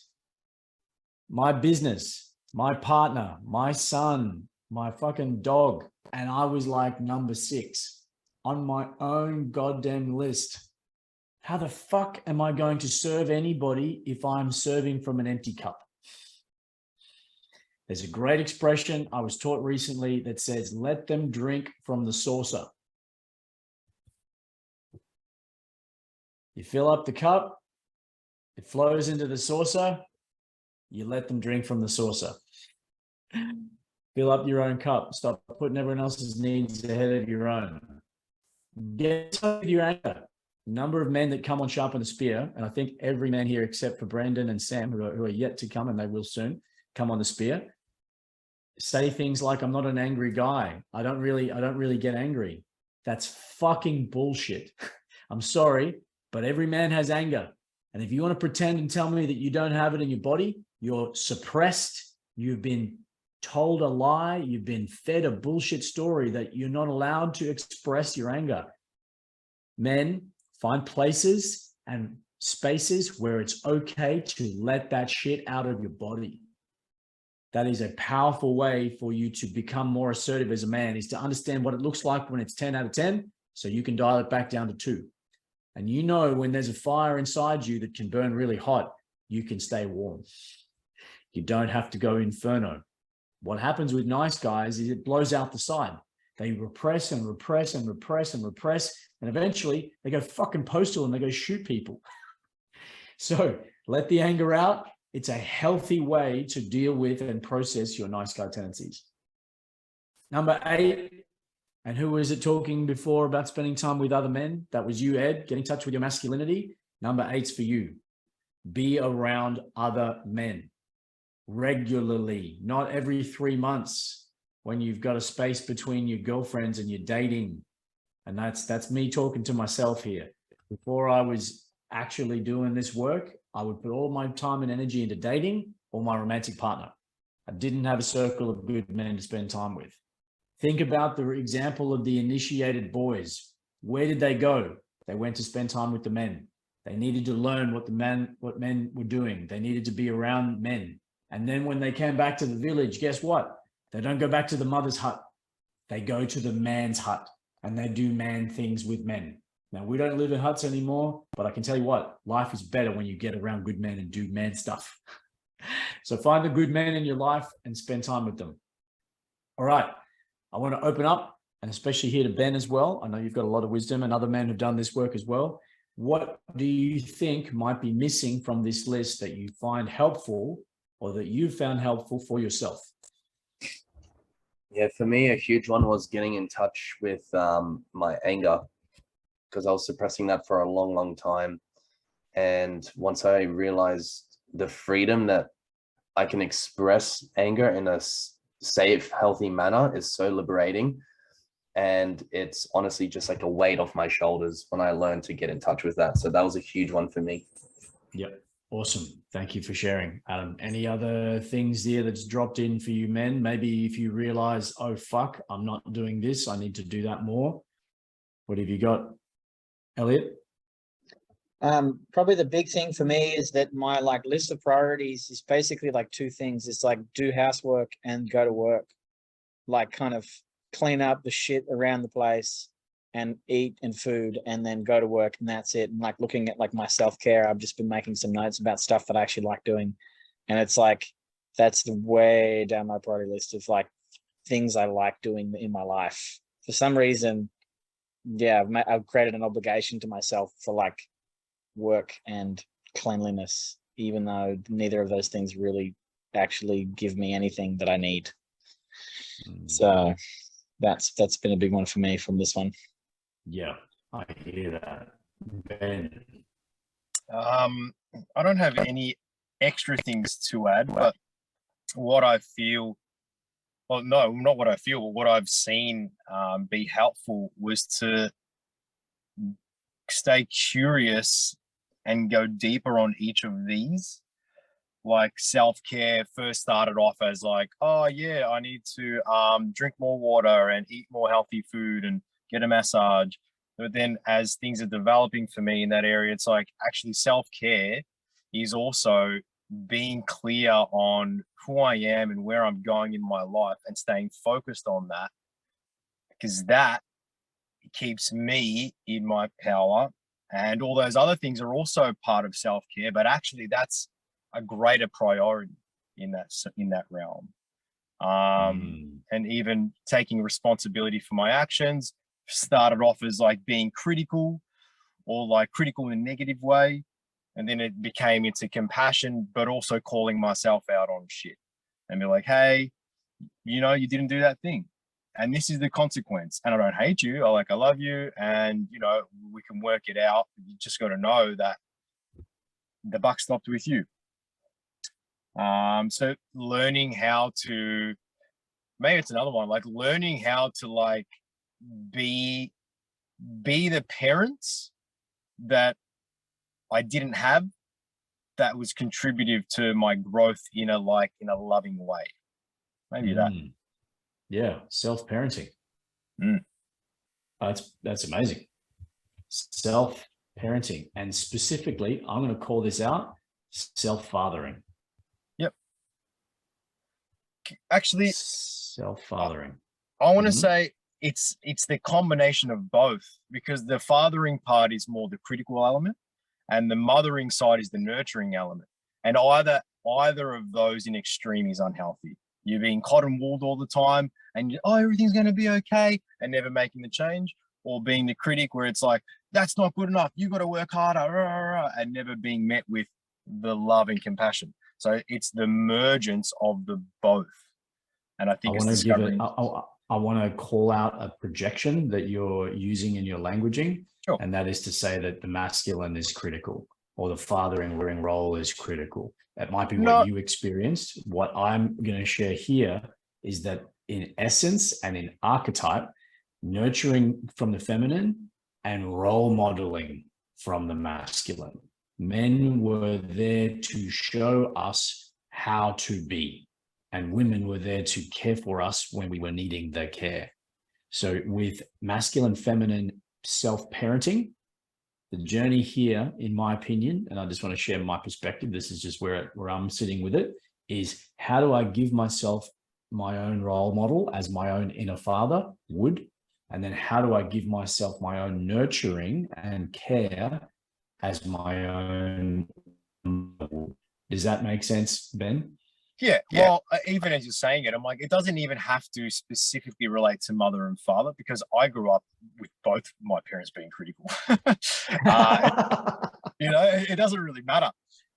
My business, my partner, my son, my fucking dog. And I was like number 6 on my own goddamn list. How the fuck am I going to serve anybody if I'm serving from an empty cup? There's a great expression I was taught recently that says, let them drink from the saucer. You fill up the cup, it flows into the saucer, you let them drink from the saucer. Fill up your own cup. Stop putting everyone else's needs ahead of your own. Get in touch with your anger. Number of men that come on Sharpen the Spear, and I think every man here except for Brandon and Sam, who are yet to come, and they will soon come on the spear, say things like, I'm not an angry guy. I don't really get angry. That's fucking bullshit. I'm sorry, but every man has anger. And if you want to pretend and tell me that you don't have it in your body, you're suppressed, you've been told a lie, you've been fed a bullshit story that you're not allowed to express your anger. Men, find places and spaces where it's okay to let that shit out of your body. That is a powerful way for you to become more assertive as a man, is to understand what it looks like when it's 10 out of 10, so you can dial it back down to 2. And you know when there's a fire inside you that can burn really hot, you can stay warm. You don't have to go inferno. What happens with nice guys is it blows out the side. They repress and repress and repress and repress, and eventually they go fucking postal and they go shoot people. So let the anger out. It's a healthy way to deal with and process your nice guy tendencies. Number 8, and who was it talking before about spending time with other men? That was you, Ed. Get in touch with your masculinity. Number 8's for you. Be around other men regularly, not every 3 months when you've got a space between your girlfriends and you're dating. And that's me talking to myself here. Before I was actually doing this work, I would put all my time and energy into dating or my romantic partner. I didn't have a circle of good men to spend time with. Think about the example of the initiated boys. Where did they go? They went to spend time with the men. They needed to learn what men were doing. They needed to be around men. And then when they came back to the village, guess what? They don't go back to the mother's hut. They go to the man's hut and they do man things with men. Now, we don't live in huts anymore, but I can tell you what, life is better when you get around good men and do man stuff. So find the good men in your life and spend time with them. All right. I want to open up, and especially here to Ben as well. I know you've got a lot of wisdom and other men have done this work as well. What do you think might be missing from this list that you find helpful or that you found helpful for yourself? Yeah, for me, a huge one was getting in touch with my anger, because I was suppressing that for a long, long time. And once I realized the freedom that I can express anger in a safe, healthy manner is so liberating. And it's honestly just like a weight off my shoulders when I learned to get in touch with that. So that was a huge one for me. Yep. Awesome. Thank you for sharing. Adam, any other things there that's dropped in for you men? Maybe if you realize, oh, fuck, I'm not doing this, I need to do that more. What have you got, Elliot? Probably the big thing for me is that my list of priorities is basically 2 things. It's do housework and go to work, kind of clean up the shit around the place and eat and food and then go to work, and that's it. And looking at my self-care, I've just been making some notes about stuff that I actually like doing. And it's that's the way down my priority list of things I like doing in my life. For some reason, yeah, I've created an obligation to myself for work and cleanliness, even though neither of those things really actually give me anything that I need. So that's been a big one for me from this one. Yeah, I hear that. Ben. I don't have any extra things to add, but what I feel, well, no, not what I feel, but what I've seen be helpful was to stay curious and go deeper on each of these. like self-care first started off as like, oh yeah, I need to drink more water and eat more healthy food and get a massage. But then as things are developing for me in that area, it's like actually self-care is also being clear on who I am and where I'm going in my life and staying focused on that, because that keeps me in my power. And all those other things are also part of self-care, but actually that's a greater priority in that realm. And even taking responsibility for my actions started off as like being critical, or like critical in a negative way, and then it became into compassion, but also calling myself out on shit and be like, hey, you know, you didn't do that thing, and this is the consequence, and I don't hate you, I love you, and you know, we can work it out. You just got to know that the buck stopped with you. So learning how to, maybe it's another one, like learning how to like be the parents that I didn't have, that was contributive to my growth in a loving way. Maybe that. Yeah, self-parenting. That's amazing. Self-parenting, and specifically, I'm going to call this out: self-fathering. Yep. Actually, self-fathering. I want to say it's the combination of both, because the fathering part is more the critical element, and the mothering side is the nurturing element. And either of those in extreme is unhealthy. You're being cotton wooled all the time, and everything's going to be okay, and never making the change, or being the critic where it's like, that's not good enough, you got to work harder, and never being met with the love and compassion. So it's the mergence of the both. And I think I want to call out a projection that you're using in your languaging. Sure. And that is to say that the masculine is critical, or the fathering role is critical. That might be what you experienced. What I'm going to share here is that in essence and in archetype, nurturing from the feminine and role modeling from the masculine. Men were there to show us how to be, and women were there to care for us when we were needing the care. So with masculine, feminine, self-parenting, the journey here, in my opinion, and I just want to share my perspective, this is just where I'm sitting with it, is how do I give myself my own role model as my own inner father would, and then how do I give myself my own nurturing and care as my own model? Does that make sense, Ben? Yeah, well, even as you're saying it, I'm like, it doesn't even have to specifically relate to mother and father, because I grew up with both my parents being critical. You know, it doesn't really matter.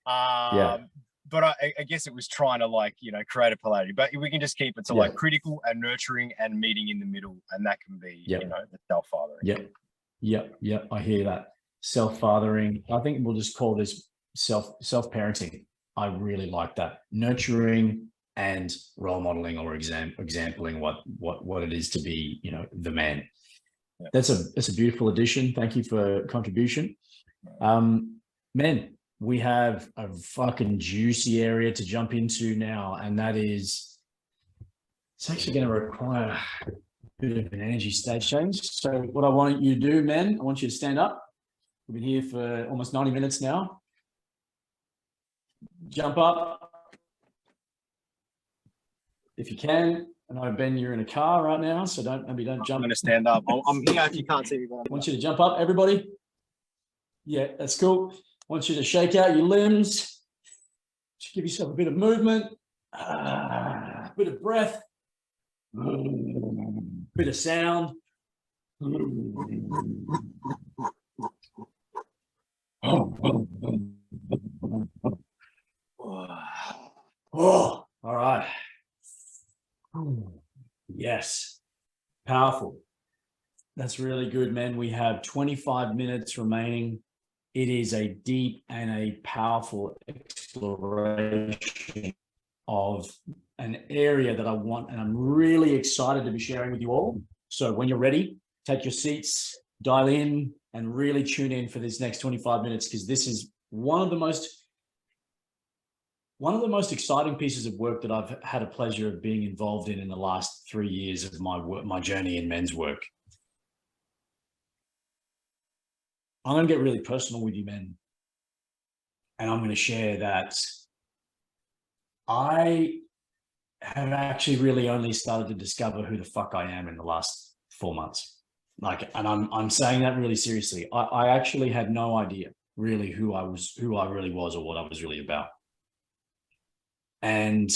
But I guess it was trying to like, you know, create a polarity. But we can just keep it to like critical and nurturing and meeting in the middle, and that can be, you know, the self-fathering. Yep. I hear that. Self-fathering. I think we'll just call this self-parenting. I really like that. Nurturing and role modeling, or exampling what it is to be, you know, the man. Yeah. That's a beautiful addition. Thank you for contribution. Men, we have a fucking juicy area to jump into now, and that is, it's actually going to require a bit of an energy state change. So what I want you to do, men, I want you to stand up. We've been here for almost 90 minutes now. Jump up if you can. I know, Ben, you're in a car right now, so maybe don't jump. I'm going to stand up. I'm here if you can't see me. I want you to jump up, everybody. Yeah, that's cool. I want you to shake out your limbs. Just give yourself a bit of movement, a bit of breath, bit of sound. Oh, all right. Yes, powerful. That's really good, man. We have 25 minutes remaining. It is a deep and a powerful exploration of an area that I want, and I'm really excited to be sharing with you all. So when you're ready, take your seats, dial in, and really tune in for this next 25 minutes, because this is one of the most one of the most exciting pieces of work that I've had a pleasure of being involved in the last 3 years of my work, my journey in men's work. I'm going to get really personal with you, men. And I'm going to share that I have actually really only started to discover who the fuck I am in the last 4 months. Like, and I'm saying that really seriously. I actually had no idea really who I really was, or what I was really about. And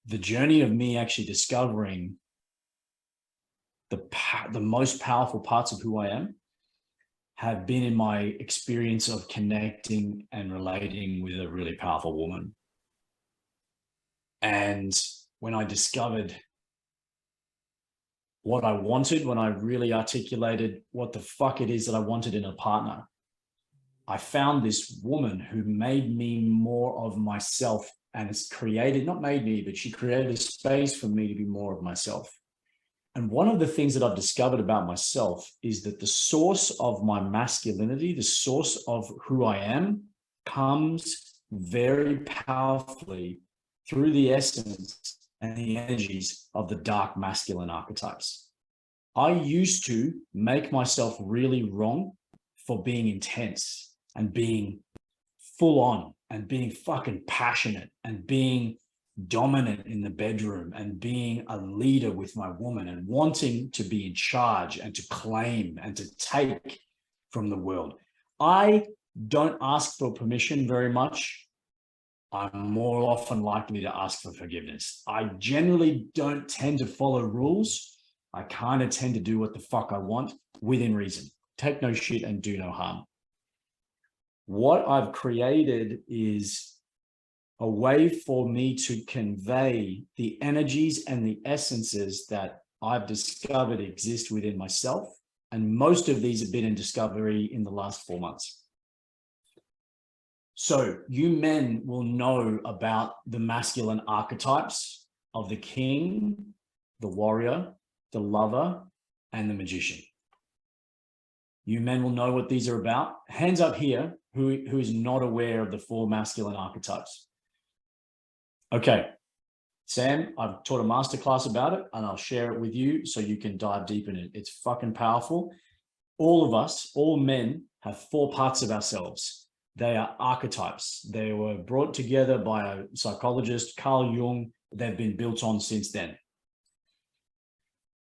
the journey of me actually discovering the most powerful parts of who I am have been in my experience of connecting and relating with a really powerful woman. And when I discovered what I wanted, when I really articulated what the fuck it is that I wanted in a partner, I found this woman who made me more of myself, and it's created, not made me, but she created a space for me to be more of myself. And one of the things that I've discovered about myself is that the source of my masculinity, the source of who I am, comes very powerfully through the essence and the energies of the dark masculine archetypes. I used to make myself really wrong for being intense and being full on and being fucking passionate and being dominant in the bedroom and being a leader with my woman and wanting to be in charge and to claim and to take from the world. I don't ask for permission very much. I'm more often likely to ask for forgiveness. I generally don't tend to follow rules. I kind of tend to do what the fuck I want within reason. Take no shit and do no harm. What I've created is a way for me to convey the energies and the essences that I've discovered exist within myself. And most of these have been in discovery in the last 4 months. So you men will know about the masculine archetypes of the king, the warrior, the lover, and the magician. You men will know what these are about. Hands up here, who is not aware of the 4 masculine archetypes? Okay, Sam, I've taught a masterclass about it and I'll share it with you so you can dive deep in it. It's fucking powerful. All of us, all men, have 4 parts of ourselves. They are archetypes. They were brought together by a psychologist, Carl Jung. They've been built on since then.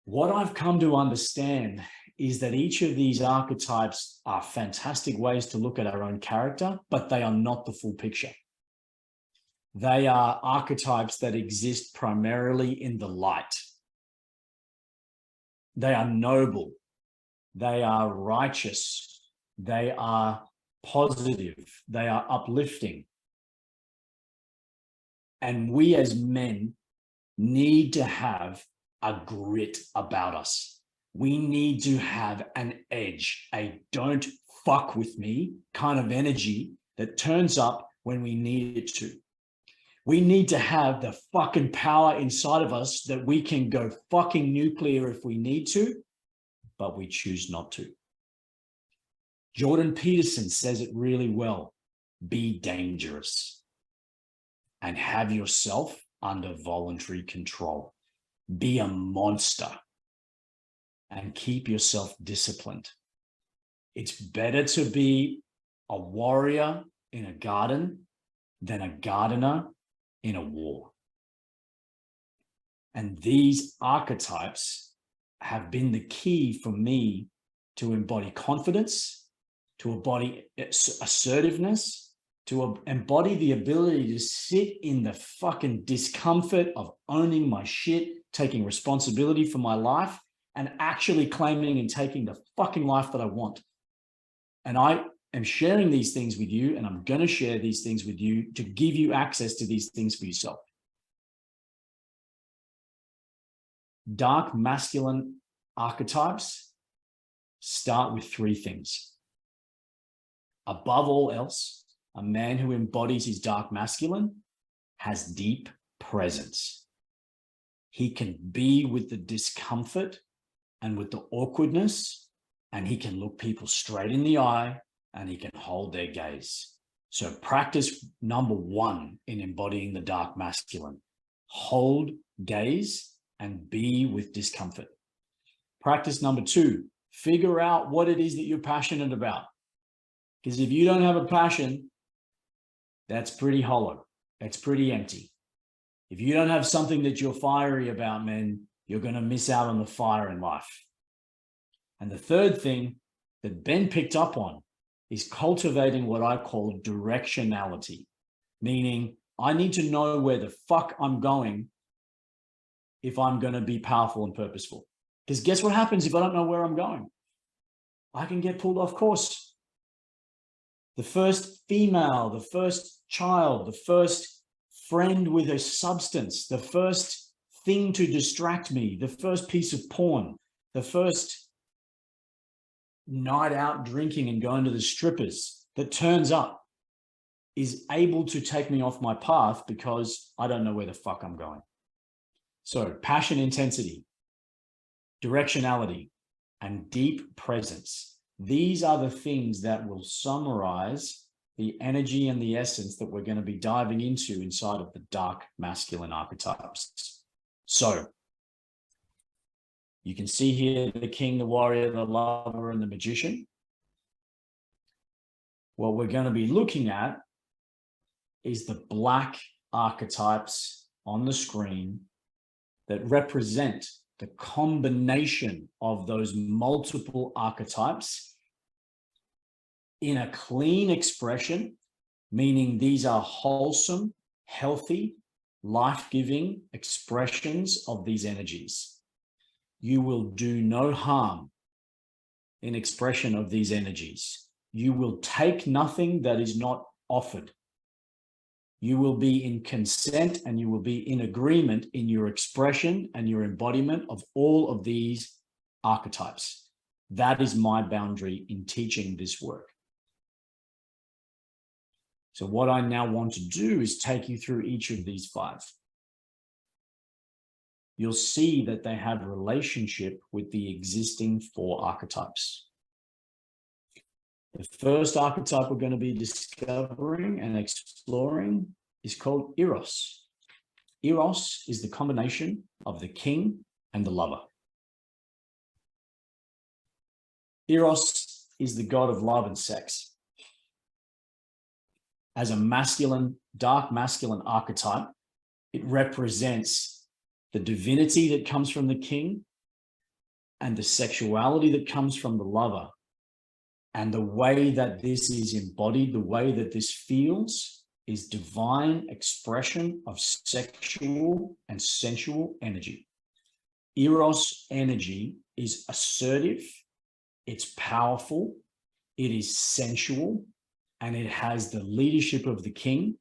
What I've come to understand is that each of these archetypes are fantastic ways to look at our own character, but they are not the full picture. They are archetypes that exist primarily in the light. They are noble. They are righteous. They are positive. They are uplifting. And we as men need to have a grit about us. We need to have an edge, a don't fuck with me kind of energy that turns up when we need it to. We need to have the fucking power inside of us that we can go fucking nuclear if we need to, but we choose not to. Jordan Peterson says it really well. Be dangerous and have yourself under voluntary control. Be a monster and keep yourself disciplined. It's better to be a warrior in a garden than a gardener in a war. And these archetypes have been the key for me to embody confidence, to embody assertiveness, to embody the ability to sit in the fucking discomfort of owning my shit, taking responsibility for my life, and actually claiming and taking the fucking life that I want. And I am sharing these things with you, and I'm going to share these things with you to give you access to these things for yourself. Dark masculine archetypes start with 3 things. Above all else, a man who embodies his dark masculine has deep presence. He can be with the discomfort and with the awkwardness, and he can look people straight in the eye and he can hold their gaze. So practice number 1 in embodying the dark masculine. Hold gaze and be with discomfort. Practice number 2, figure out what it is that you're passionate about. Because if you don't have a passion, that's pretty hollow. That's pretty empty. If you don't have something that you're fiery about, man, you're going to miss out on the fire in life. And the third thing that Ben picked up on is cultivating what I call directionality, meaning I need to know where the fuck I'm going if I'm going to be powerful and purposeful. Because guess what happens if I don't know where I'm going? I can get pulled off course. The first female, the first child, the first friend with a substance, the first thing to distract me, the first piece of porn, the first night out drinking and going to the strippers that turns up is able to take me off my path because I don't know where the fuck I'm going. So passion, intensity, directionality, and deep presence. These are the things that will summarize the energy and the essence that we're going to be diving into inside of the dark masculine archetypes. So you can see here the king, the warrior, the lover, and the magician. What we're going to be looking at is the black archetypes on the screen that represent the combination of those multiple archetypes in a clean expression, meaning these are wholesome, healthy, life-giving expressions of these energies. You will do no harm in expression of these energies. You will take nothing that is not offered. You will be in consent and you will be in agreement in your expression and your embodiment of all of these archetypes. That is my boundary in teaching this work. So what I now want to do is take you through each of these 5. You'll see that they have a relationship with the existing 4 archetypes. The first archetype we're going to be discovering and exploring is called Eros. Eros is the combination of the king and the lover. Eros is the god of love and sex. As a masculine, dark masculine archetype, it represents the divinity that comes from the king and the sexuality that comes from the lover. And the way that this is embodied, the way that this feels, is divine expression of sexual and sensual energy. Eros energy is assertive, it's powerful, it is sensual, and it has the leadership of the king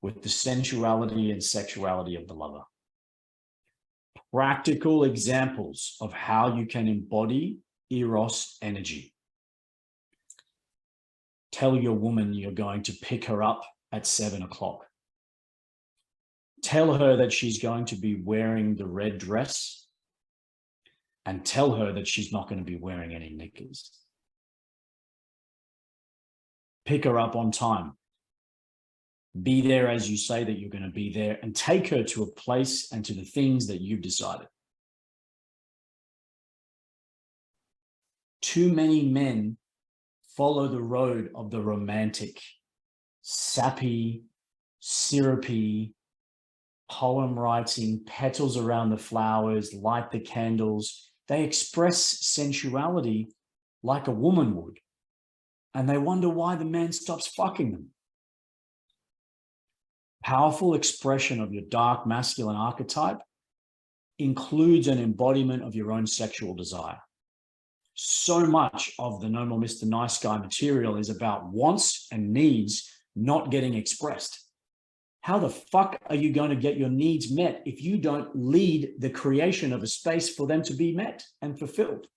with the sensuality and sexuality of the lover. Practical examples of how you can embody Eros energy. Tell your woman you're going to pick her up at 7 o'clock. Tell her that she's going to be wearing the red dress and tell her that she's not going to be wearing any knickers. Pick her up on time. Be there as you say that you're going to be there and take her to a place and to the things that you've decided. Too many men follow the road of the romantic, sappy, syrupy, poem writing, petals around the flowers, light the candles. They express sensuality like a woman would. And they wonder why the man stops fucking them. Powerful expression of your dark masculine archetype includes an embodiment of your own sexual desire. So much of the No More Mr. Nice Guy material is about wants and needs not getting expressed. How the fuck are you going to get your needs met if you don't lead the creation of a space for them to be met and fulfilled?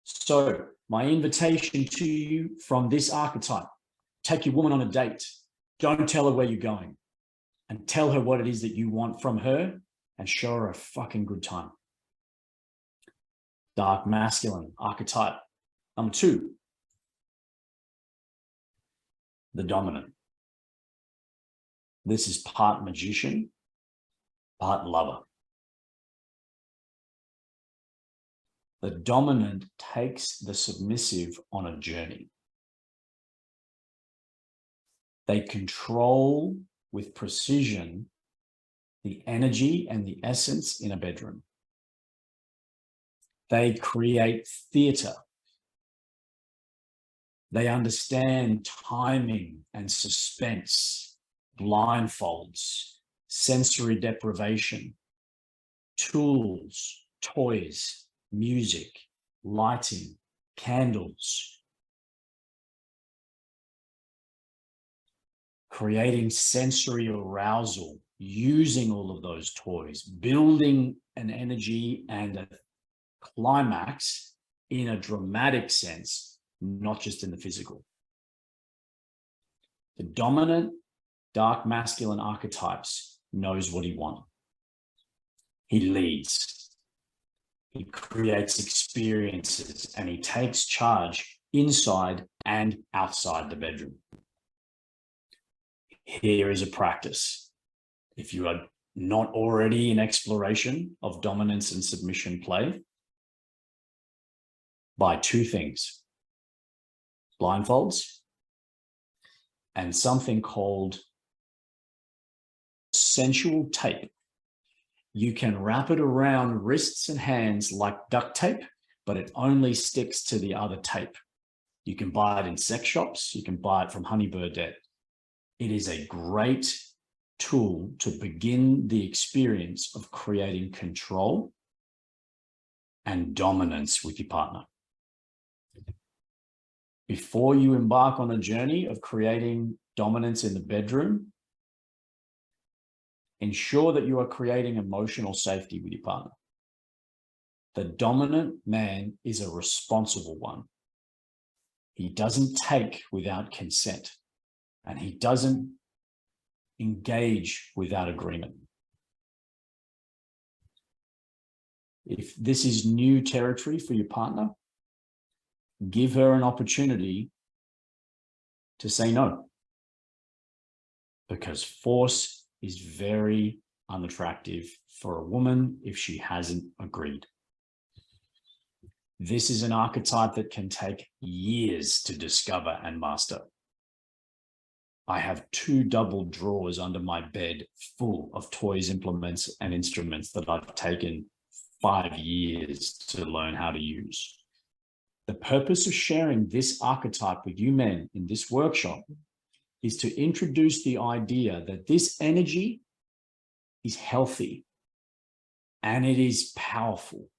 So my invitation to you from this archetype, take your woman on a date. Don't tell her where you're going and tell her what it is that you want from her and show her a fucking good time. Dark masculine archetype. Number 2, the dominant. This is part magician, part lover. The dominant takes the submissive on a journey. They control with precision the energy and the essence in a bedroom. They create theater. They understand timing and suspense, blindfolds, sensory deprivation, tools, toys, music, lighting, candles, creating sensory arousal, using all of those toys, building an energy and a climax in a dramatic sense, not just in the physical. The dominant dark masculine archetypes knows what he wants. He leads. He creates experiences and he takes charge inside and outside the bedroom. Here is a practice. If you are not already in exploration of dominance and submission play, buy two things: blindfolds and something called sensual tape. You can wrap it around wrists and hands like duct tape, but it only sticks to the other tape. You can buy it in sex shops. You can buy it from Honey Birdette. It is a great tool to begin the experience of creating control and dominance with your partner. Before you embark on a journey of creating dominance in the bedroom, ensure that you are creating emotional safety with your partner. The dominant man is a responsible one. He doesn't take without consent, and he doesn't engage without agreement. If this is new territory for your partner, give her an opportunity to say no, because force is very unattractive for a woman if she hasn't agreed. This is an archetype that can take years to discover and master. I have 2 double drawers under my bed full of toys, implements, and instruments that I've taken 5 years to learn how to use. The purpose of sharing this archetype with you men in this workshop is to introduce the idea that this energy is healthy and it is powerful,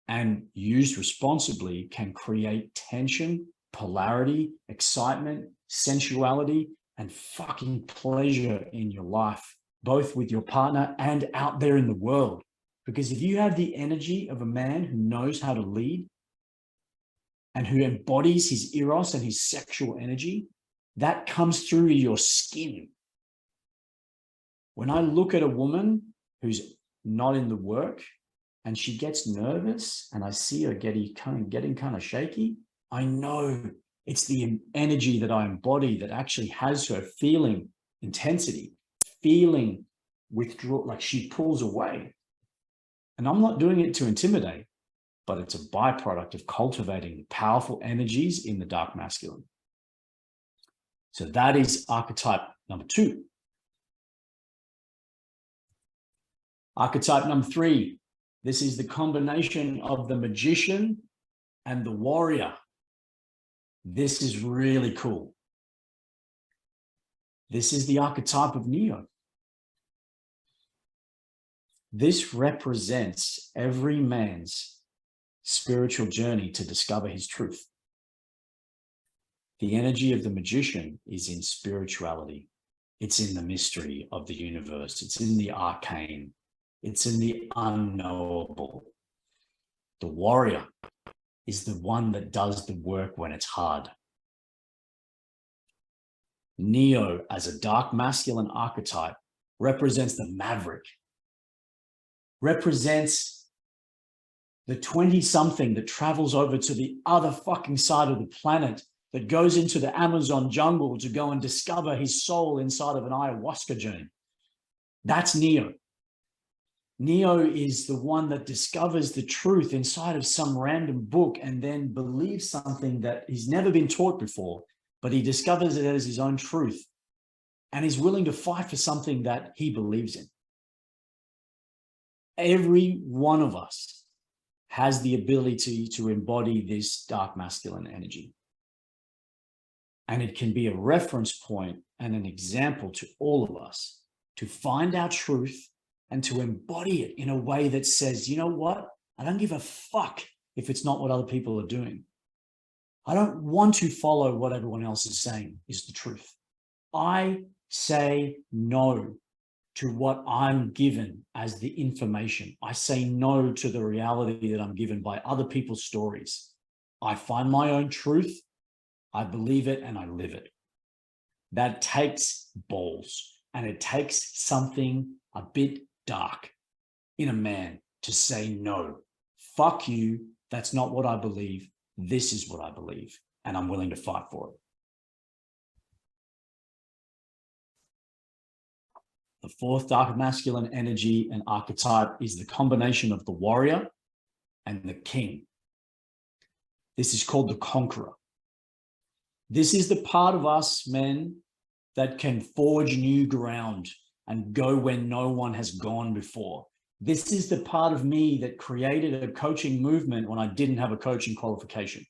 and used responsibly can create tension, polarity, excitement, sensuality, and fucking pleasure in your life, both with your partner and out there in the world. Because if you have the energy of a man who knows how to lead and who embodies his eros and his sexual energy, that comes through your skin. When I look at a woman who's not in the work and she gets nervous and I see her getting kind of shaky, I know it's the energy that I embody that actually has her feeling intensity, feeling withdrawal, like she pulls away. And I'm not doing it to intimidate, but it's a byproduct of cultivating powerful energies in the dark masculine. So that is archetype number 2. Archetype number 3. This is the combination of the magician and the warrior. This is really cool. This is the archetype of Neo. This represents every man's spiritual journey to discover his truth. The energy of the magician is in spirituality. It's in the mystery of the universe. It's in the arcane. It's in the unknowable. The warrior is the one that does the work when it's hard. Neo, as a dark masculine archetype, represents the maverick, represents the 20-something that travels over to the other fucking side of the planet that goes into the Amazon jungle to go and discover his soul inside of an ayahuasca journey. That's Neo. Neo is the one that discovers the truth inside of some random book and then believes something that he's never been taught before, but he discovers it as his own truth and is willing to fight for something that he believes in. Every one of us has the ability to embody this dark masculine energy. And it can be a reference point and an example to all of us to find our truth and to embody it in a way that says, you know what? I don't give a fuck if it's not what other people are doing. I don't want to follow what everyone else is saying is the truth. I say no to what I'm given as the information. I say no to the reality that I'm given by other people's stories. I find my own truth. I believe it and I live it. That takes balls, and it takes something a bit dark in a man to say no. Fuck you. That's not what I believe. This is what I believe, and I'm willing to fight for it. The fourth dark masculine energy and archetype is the combination of the warrior and the king. This is called the conqueror. This is the part of us men that can forge new ground and go where no one has gone before. This is the part of me that created a coaching movement when I didn't have a coaching qualification.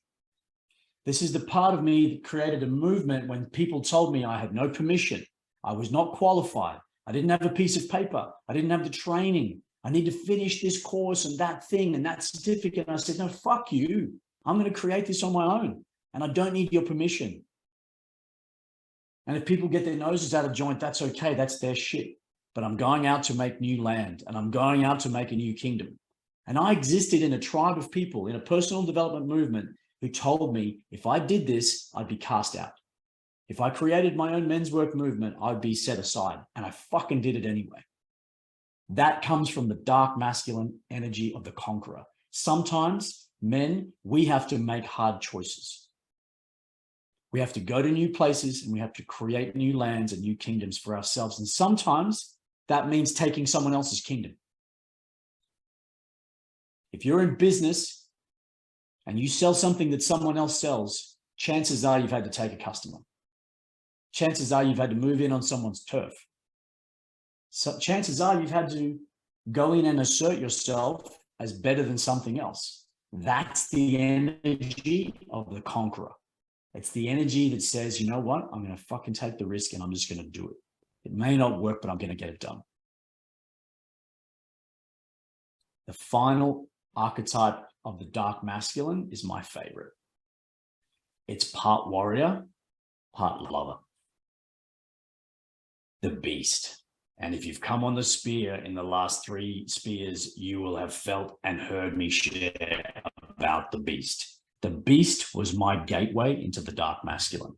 This is the part of me that created a movement when people told me I had no permission. I was not qualified. I didn't have a piece of paper. I didn't have the training. I need to finish this course and that thing and that certificate. And I said, no, fuck you. I'm going to create this on my own. And I don't need your permission. And if people get their noses out of joint, that's okay. That's their shit. But I'm going out to make new land, and I'm going out to make a new kingdom. And I existed in a tribe of people in a personal development movement who told me if I did this, I'd be cast out. If I created my own men's work movement, I'd be set aside. And I fucking did it anyway. That comes from the dark masculine energy of the conqueror. Sometimes, men, we have to make hard choices. We have to go to new places and we have to create new lands and new kingdoms for ourselves. And sometimes that means taking someone else's kingdom. If you're in business and you sell something that someone else sells, chances are you've had to take a customer. Chances are you've had to move in on someone's turf. So chances are you've had to go in and assert yourself as better than something else. That's the energy of the conqueror. It's the energy that says, you know what? I'm going to fucking take the risk and I'm just going to do it. It may not work, but I'm going to get it done. The final archetype of the dark masculine is my favorite. It's part warrior, part lover. The beast. And if you've come on the spear in the last 3 spears, you will have felt and heard me share about the beast. The beast was my gateway into the dark masculine.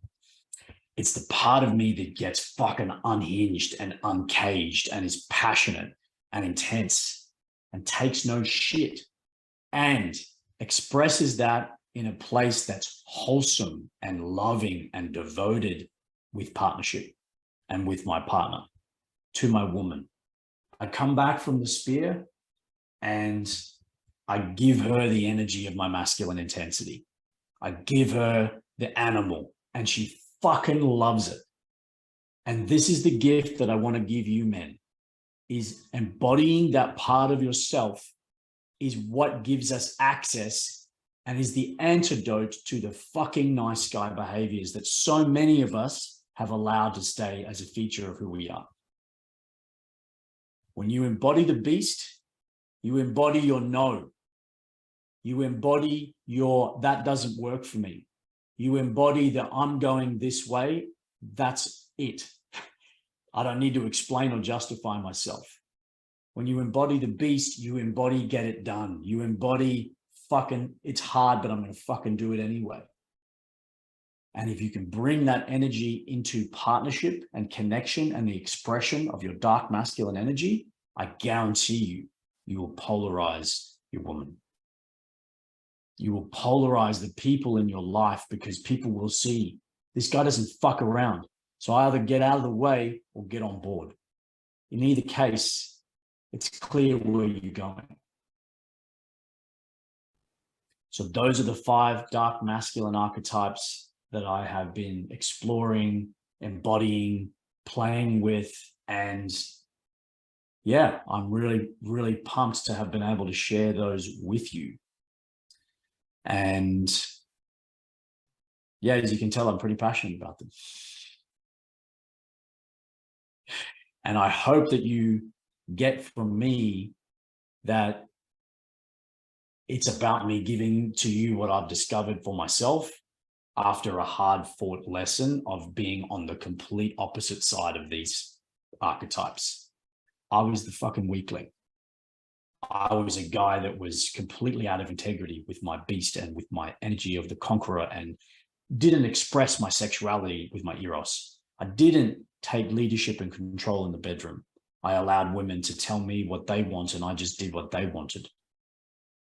It's the part of me that gets fucking unhinged and uncaged and is passionate and intense and takes no shit and expresses that in a place that's wholesome and loving and devoted with partnership and with my partner, to my woman. I come back from the spear and I give her the energy of my masculine intensity. I give her the animal and she fucking loves it. And this is the gift that I want to give you men, is embodying that part of yourself is what gives us access and is the antidote to the fucking nice guy behaviors that so many of us have allowed to stay as a feature of who we are. When you embody the beast, you embody your no. You embody your, that doesn't work for me. You embody that I'm going this way. That's it. I don't need to explain or justify myself. When you embody the beast, you embody get it done. You embody fucking, it's hard, but I'm going to fucking do it anyway. And if you can bring that energy into partnership and connection and the expression of your dark masculine energy, I guarantee you, you will polarize your woman. You will polarize the people in your life because people will see this guy doesn't fuck around. So I either get out of the way or get on board. In either case, it's clear where you're going. So those are the 5 dark masculine archetypes that I have been exploring, embodying, playing with. And yeah, I'm really, really pumped to have been able to share those with you. And yeah, as you can tell, I'm pretty passionate about them. And I hope that you get from me that it's about me giving to you what I've discovered for myself after a hard-fought lesson of being on the complete opposite side of these archetypes. I was the fucking weakling. I was a guy that was completely out of integrity with my beast and with my energy of the conqueror, and didn't express my sexuality with my eros. I didn't take leadership and control in the bedroom. I allowed women to tell me what they want, and I just did what they wanted.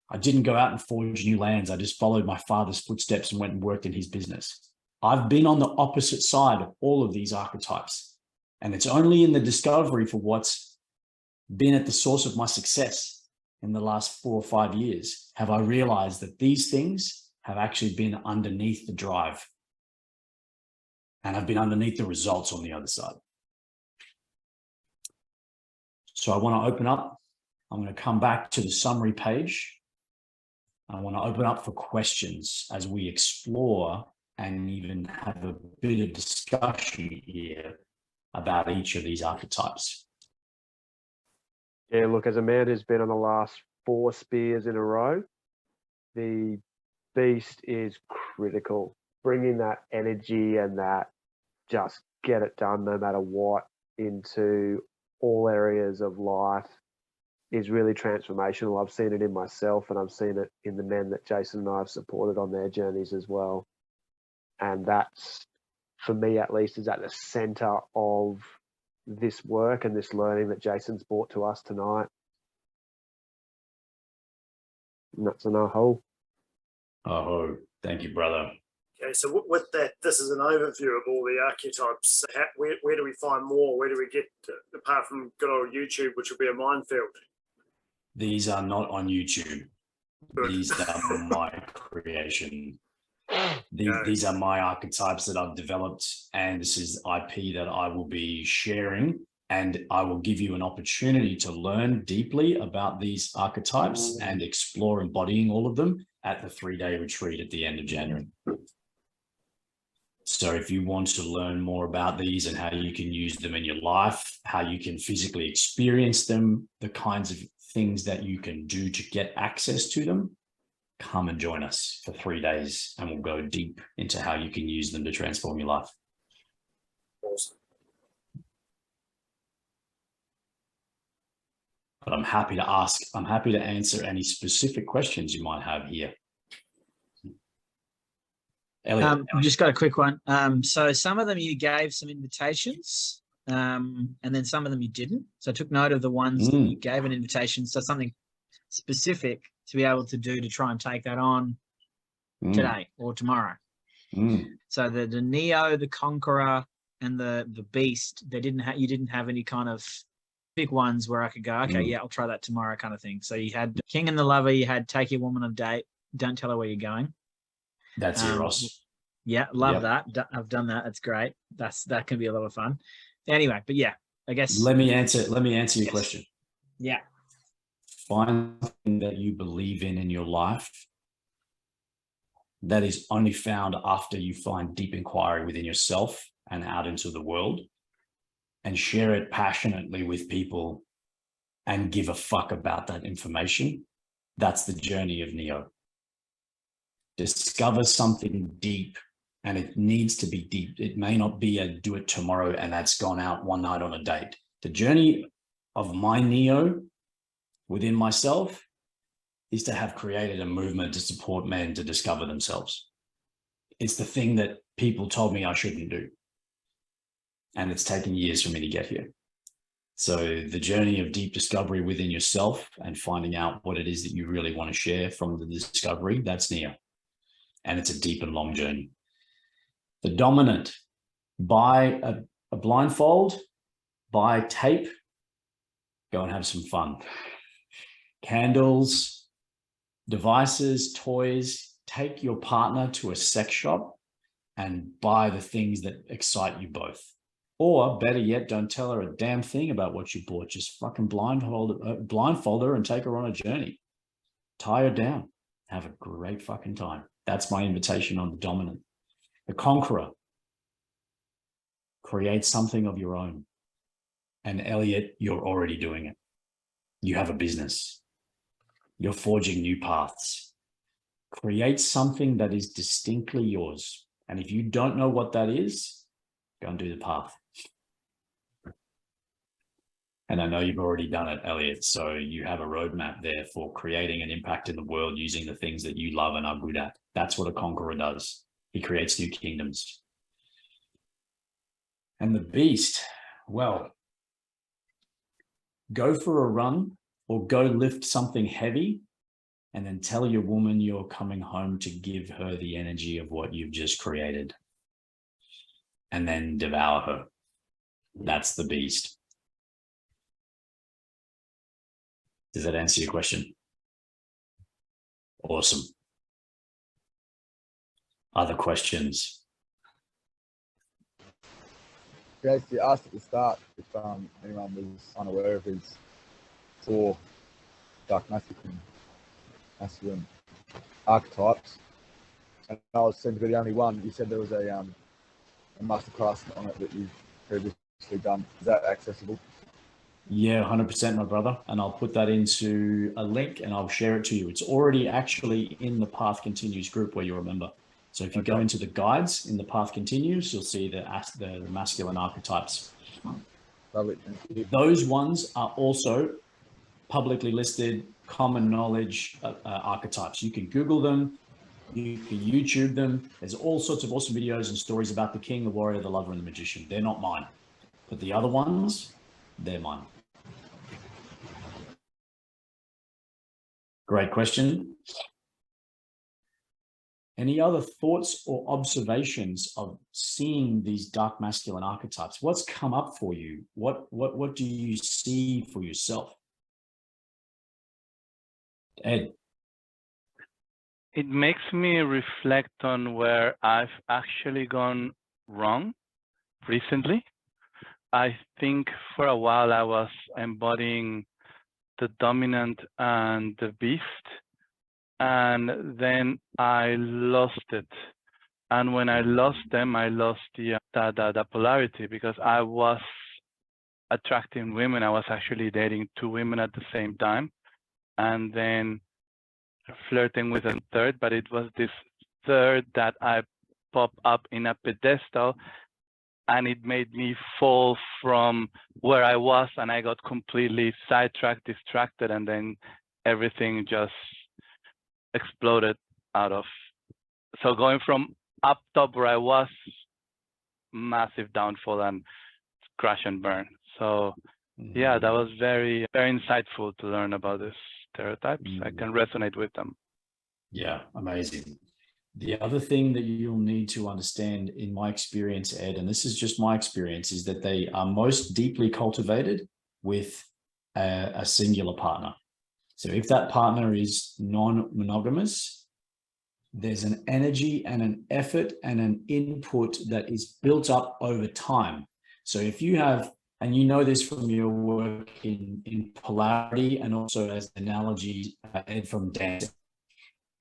I didn't go out and forge new lands. I just followed my father's footsteps and went and worked in his business. I've been on the opposite side of all of these archetypes. And it's only in the discovery for what's been at the source of my success in the last 4 or 5 years have I realized that these things have actually been underneath the drive and have been underneath the results on the other side. So I want to open up. I'm going to come back to the summary page. I want to open up for questions as we explore and even have a bit of discussion here about each of these archetypes. Yeah, look, as a man who's been on the last 4 spears in a row, the beast is critical. Bringing that energy and that just get it done no matter what into all areas of life is really transformational. I've seen it in myself, and I've seen it in the men that Jason and I have supported on their journeys as well. And that's, for me at least, is at the center of this work and this learning that Jason's brought to us tonight. And that's an aho. Oh, thank you, brother. Okay, so with that, this is an overview of all the archetypes. Where do we find more? Where do we get, apart from good old YouTube, which will be a minefield? These are not on YouTube. Good. These are my creation. These are my archetypes that I've developed, and this is IP that I will be sharing, and I will give you an opportunity to learn deeply about these archetypes and explore embodying all of them at the 3-day retreat at the end of January. So if you want to learn more about these and how you can use them in your life, how you can physically experience them, the kinds of things that you can do to get access to them, come and join us for 3 days, and we'll go deep into how you can use them to transform your life. Awesome. But I'm happy to answer any specific questions you might have here. Elliot. I've just got a quick one. So some of them you gave some invitations, and then some of them you didn't. So I took note of the ones that you gave an invitation. So something specific to be able to do to try and take that on today or tomorrow. So the Neo, the Conqueror, and the Beast, you didn't have any kind of big ones where I could go, okay, yeah, I'll try that tomorrow kind of thing. So you had the King and the Lover, you had Take Your Woman on a Date, Don't Tell Her Where You're Going. That's Eros. Yeah, love that. I've done that. That's great. That can be a lot of fun. Anyway, but yeah, I guess. Let me answer your question. Yeah. Find something that you believe in your life that is only found after you find deep inquiry within yourself and out into the world, and share it passionately with people and give a fuck about that information. That's the journey of Neo. Discover something deep, and it needs to be deep. It may not be a do it tomorrow and that's gone out one night on a date. The journey of my Neo within myself is to have created a movement to support men to discover themselves. It's the thing that people told me I shouldn't do. And it's taken years for me to get here. So the journey of deep discovery within yourself and finding out what it is that you really want to share from the discovery, that's near. And it's a deep and long journey. The dominant, buy a blindfold, buy tape, go and have some fun. Candles, devices, toys, take your partner to a sex shop and buy the things that excite you both. Or better yet, don't tell her a damn thing about what you bought. Just fucking blindfold her and take her on a journey. Tie her down. Have a great fucking time. That's my invitation on the dominant. The conqueror. Create something of your own. And Elliot, you're already doing it. You have a business. You're forging new paths. Create something that is distinctly yours. And if you don't know what that is, go and do the path. And I know you've already done it, Elliot. So you have a roadmap there for creating an impact in the world using the things that you love and are good at. That's what a conqueror does. He creates new kingdoms. And the beast, well, go for a run or go lift something heavy and then tell your woman you're coming home to give her the energy of what you've just created. And then devour her. That's the beast. Does that answer your question? Awesome. Other questions? Grace, you asked at the start if anyone was unaware of his 4 dark masculine archetypes. And I was seemed to be the only one. You said there was a masterclass on it that you've previously done. Is that accessible? Yeah, 100%, my brother. And I'll put that into a link and I'll share it to you. It's already actually in the Path Continues group where you remember. So if you go into the guides in the Path Continues, you'll see the masculine archetypes. Lovely. Thank you. Those ones are also publicly listed common knowledge archetypes. You can Google them, you can YouTube them. There's all sorts of awesome videos and stories about the king, the warrior, the lover, and the magician. They're not mine, but the other ones, they're mine. Great question. Any other thoughts or observations of seeing these dark masculine archetypes? What's come up for you? What do you see for yourself? Ed. It makes me reflect on where I've actually gone wrong recently. I think for a while I was embodying the dominant and the beast, and then I lost it. And when I lost them, I lost the polarity, because I was attracting women. I was actually dating 2 women at the same time, and then flirting with a third, but it was this third that I popped up in a pedestal, and it made me fall from where I was, and I got completely sidetracked, distracted, and then everything just exploded out of. So going from up top where I was, massive downfall and crash and burn. So yeah, that was very, very insightful to learn about these stereotypes. I can resonate with them. Yeah, amazing. The other thing that you'll need to understand, in my experience, Ed, and this is just my experience, is that they are most deeply cultivated with a singular partner. So if that partner is non-monogamous, there's an energy and an effort and an input that is built up over time. So if you have, and you know this from your work in polarity and also as an analogy, Ed, from dancing.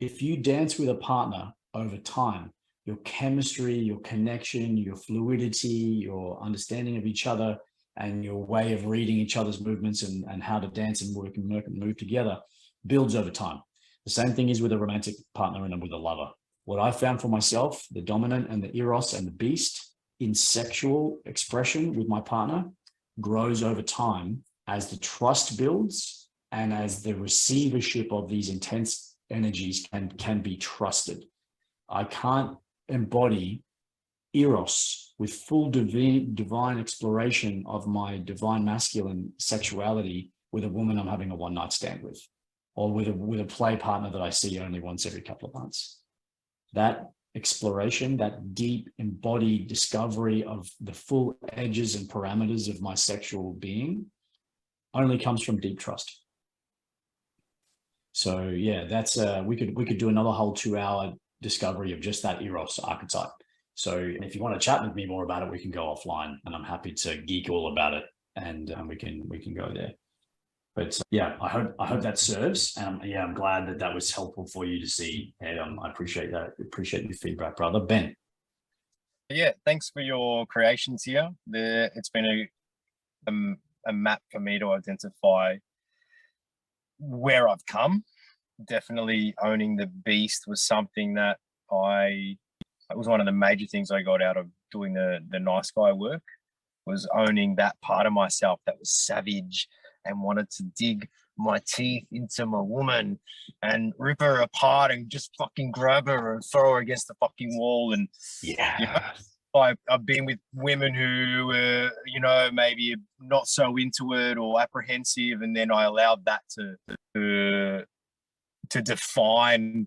If you dance with a partner over time, your chemistry, your connection, your fluidity, your understanding of each other, and your way of reading each other's movements and how to dance and work and move together builds over time. The same thing is with a romantic partner and with a lover. What I found for myself, the dominant and the eros and the beast in sexual expression with my partner grows over time as the trust builds and as the receivership of these intense energies can be trusted. I can't embody eros, with full divine exploration of my divine masculine sexuality with a woman I'm having a one-night stand with, or with a play partner that I see only once every couple of months. That exploration, that deep embodied discovery of the full edges and parameters of my sexual being only comes from deep trust. So yeah, that's we could do another whole 2-hour discovery of just that eros archetype. So if you want to chat with me more about it, we can go offline, and I'm happy to geek all about it, and we can go there. But yeah, I hope that serves. And yeah, I'm glad that was helpful for you to see. And I appreciate that. Appreciate your feedback, brother. Ben. Yeah, thanks for your creations here. It's been a map for me to identify where I've come. Definitely owning the beast was something that it was one of the major things I got out of doing the nice guy work, was owning that part of myself that was savage and wanted to dig my teeth into my woman and rip her apart and just fucking grab her and throw her against the fucking wall. And yeah, you know, I've been with women who were, you know, maybe not so into it or apprehensive, and then I allowed that to define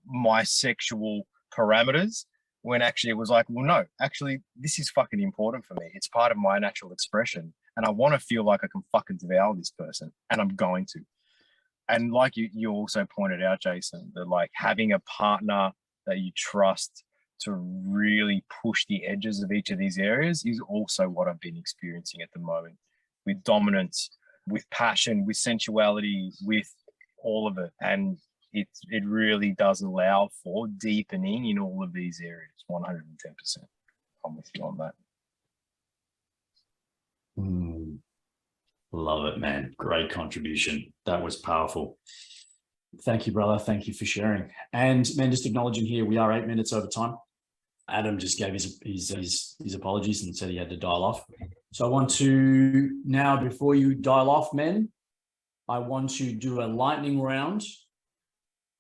my sexual parameters, when actually it was like, well, no, actually this is fucking important for me. It's part of my natural expression, and I want to feel like I can fucking devour this person, and I'm going to. And like you also pointed out, Jason, that like having a partner that you trust to really push the edges of each of these areas is also what I've been experiencing at the moment, with dominance, with passion, with sensuality, with all of it. And it really does allow for deepening in all of these areas. 110%. I'm with you on that. Love it, man. Great contribution. That was powerful. Thank you, brother. Thank you for sharing. And man, just acknowledging here, we are 8 minutes over time. Adam just gave his apologies and said he had to dial off. So I want to now, before you dial off, men, I want to do a lightning round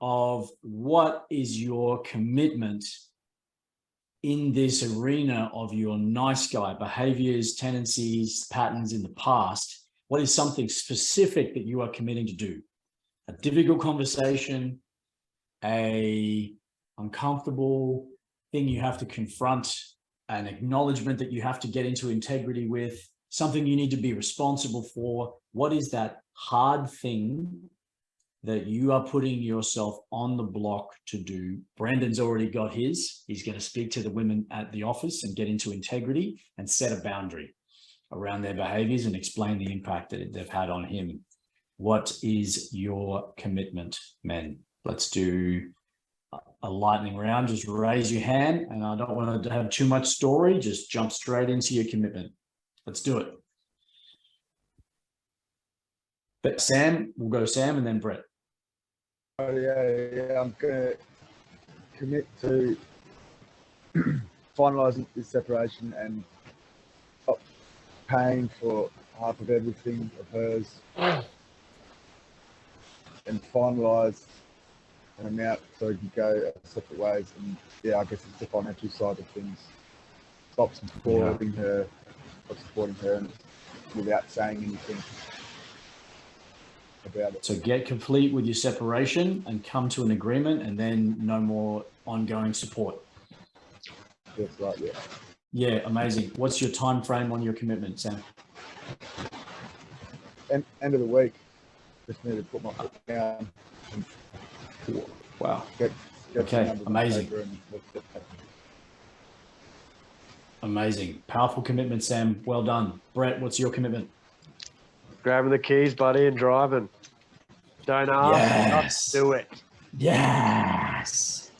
of what is your commitment in this arena of your nice guy behaviors, tendencies, patterns in the past. What is something specific that you are committing to do? A difficult conversation, a uncomfortable thing you have to confront, an acknowledgement that you have to get into integrity with, something you need to be responsible for. What is that hard thing that you are putting yourself on the block to do? Brandon's already got his. He's going to speak to the women at the office and get into integrity and set a boundary around their behaviors and explain the impact that they've had on him. What is your commitment, men? Let's do a lightning round. Just raise your hand, and I don't want to have too much story. Just jump straight into your commitment. Let's do it. But Sam, we'll go Sam and then Brett. Oh, yeah, I'm going to commit to finalising this separation and stop paying for half of everything of hers and finalise an amount so we can go separate ways. And yeah, I guess it's the financial side of things. Stop supporting her and without saying anything about it. So get complete with your separation and come to an agreement, and then no more ongoing support. That's right, yeah. Yeah, amazing. What's your time frame on your commitment, Sam? End of the week. Just need to put my foot down. Wow. Get okay, amazing. Amazing. Powerful commitment, Sam. Well done. Brett, what's your commitment? Grabbing the keys, buddy, and driving. Don't ask, just do it. Yes.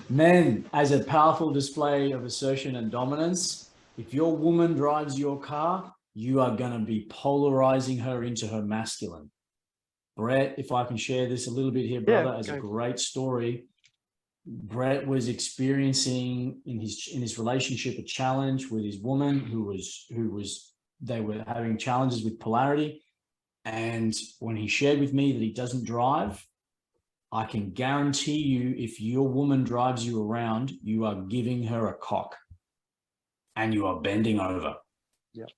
Men, as a powerful display of assertion and dominance, if your woman drives your car, you are going to be polarizing her into her masculine. Brett, if I can share this a little bit here, brother, as a great story. Brett was experiencing in his relationship a challenge with his woman they were having challenges with polarity. And when he shared with me that he doesn't drive, I can guarantee you, if your woman drives you around, you are giving her a cock. and you are bending over. Yep.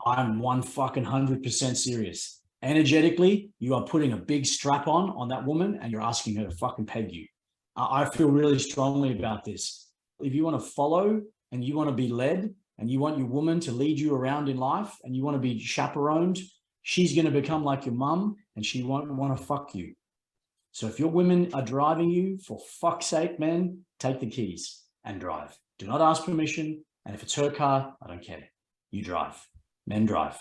I'm 100% serious. Energetically, you are putting a big strap on that woman and you're asking her to fucking peg you. I feel really strongly about this. If you want to follow and you want to be led and you want your woman to lead you around in life and you want to be chaperoned, she's going to become like your mum and she won't want to fuck you. So if your women are driving you, for fuck's sake, men, take the keys and drive. Do not ask permission. And if it's her car, I don't care. You drive. Men drive.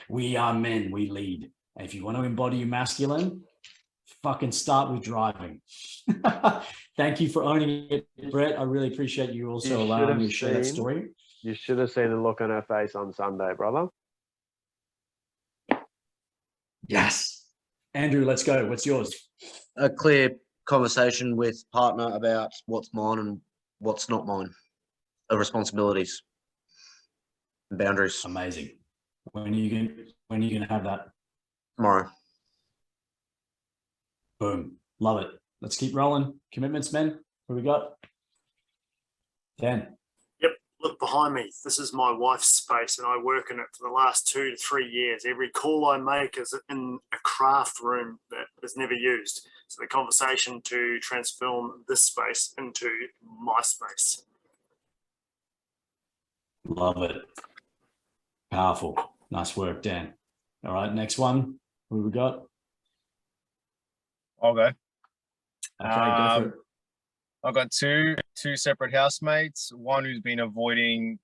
We are men. We lead. And if you want to embody your masculine, fucking start with driving. Thank you for owning it, Brett. I really appreciate you also allowing me to share that story. You should have seen the look on her face on Sunday, brother. Yes. Andrew, let's go. What's yours? A clear conversation with partner about what's mine and what's not mine, of responsibilities and boundaries. Amazing. When are you gonna have that? Tomorrow. Boom. Love it. Let's keep rolling. Commitments, men. What we got? Dan. Yep. Look behind me. This is my wife's space and I work in it for the last 2 to 3 years. Every call I make is in a craft room that is never used. So the conversation to transform this space into my space. Love it. Powerful. Nice work, Dan. All right, next one. Who we got? I'll go. Okay, go for it. I've got two separate housemates. One who's been avoiding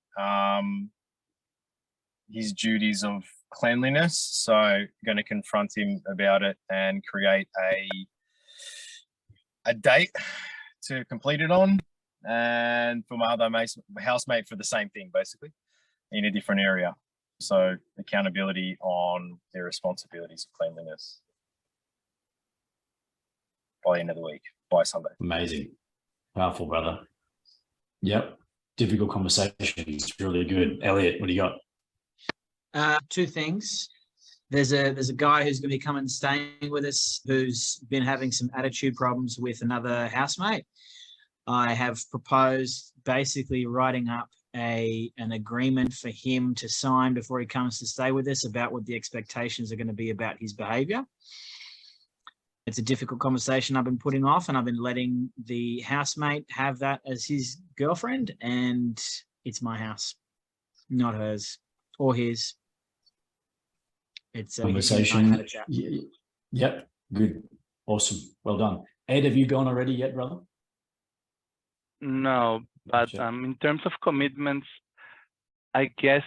his duties of cleanliness, so going to confront him about it and create a date to complete it on. And for my other housemate for the same thing, basically, in a different area. So accountability on their responsibilities of cleanliness by the end of the week, by Sunday. Amazing. Powerful, brother. Yep. Difficult conversations. Really good. Elliot, what do you got? 2 things. There's a guy who's going to be coming and staying with us who's been having some attitude problems with another housemate. I have proposed basically writing up an agreement for him to sign before he comes to stay with us about what the expectations are going to be about his behavior. It's a difficult conversation I've been putting off, and I've been letting the housemate have that as his girlfriend, and it's my house, not hers or his. It's a Conversation. had a chat. Yep. Good. Awesome. Well done. Ed, have you gone already yet, brother? No, but in terms of commitments, I guess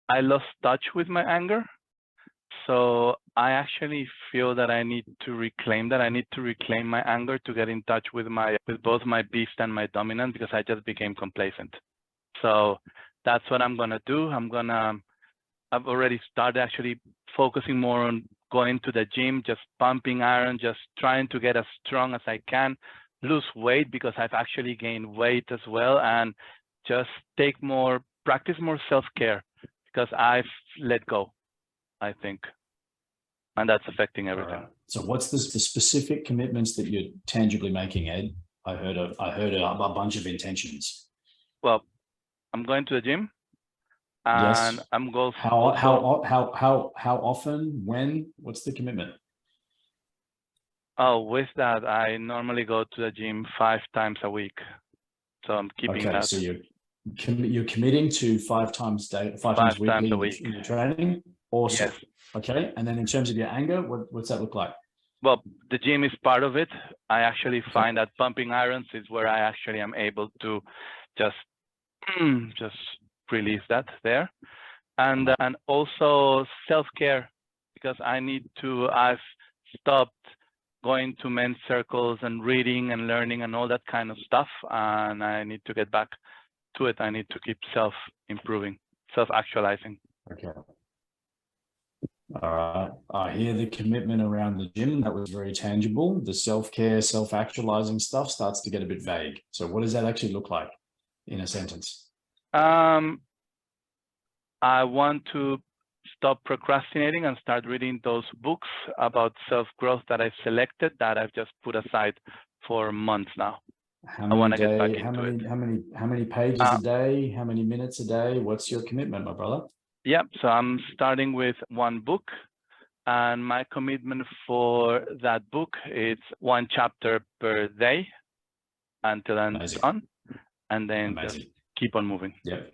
I lost touch with my anger. So I actually feel that I need to reclaim that. I need to reclaim my anger to get in touch with both my beast and my dominant, because I just became complacent. So that's what I'm gonna do. I've already started actually focusing more on going to the gym, just pumping iron, just trying to get as strong as I can, lose weight because I've actually gained weight as well, and just practice more self-care because I've let go, I think, and that's affecting everything. Right. So what's the specific commitments that you're tangibly making, Ed? I heard a bunch of intentions. Well, I'm going to the gym, and yes. I'm going. How often? When? What's the commitment? Oh, with that, I normally go to the gym 5 times a week, so I'm keeping that. So you're committing to 5 times a week in your training. Awesome. Yes. Okay, and then in terms of your anger, what's that look like? Well, the gym is part of it. I actually find that pumping irons is where I actually am able to just release that there, and also self-care, because I've stopped going to men's circles and reading and learning and all that kind of stuff, and I need to get back to it. I need to keep self-improving, self-actualizing. Okay. All right. I hear the commitment around the gym. That was very tangible. The self-care, self-actualizing stuff starts to get a bit vague. So what does that actually look like in a sentence? I want to stop procrastinating and start reading those books about self-growth that I've selected, that I've just put aside for months now. How I want to many get back day, into it. how many pages a day? How many minutes a day? What's your commitment, my brother? Yeah, so I'm starting with one book, and my commitment for that book is one chapter per day until I'm Amazing. done, and then Amazing. just keep on moving. Yep.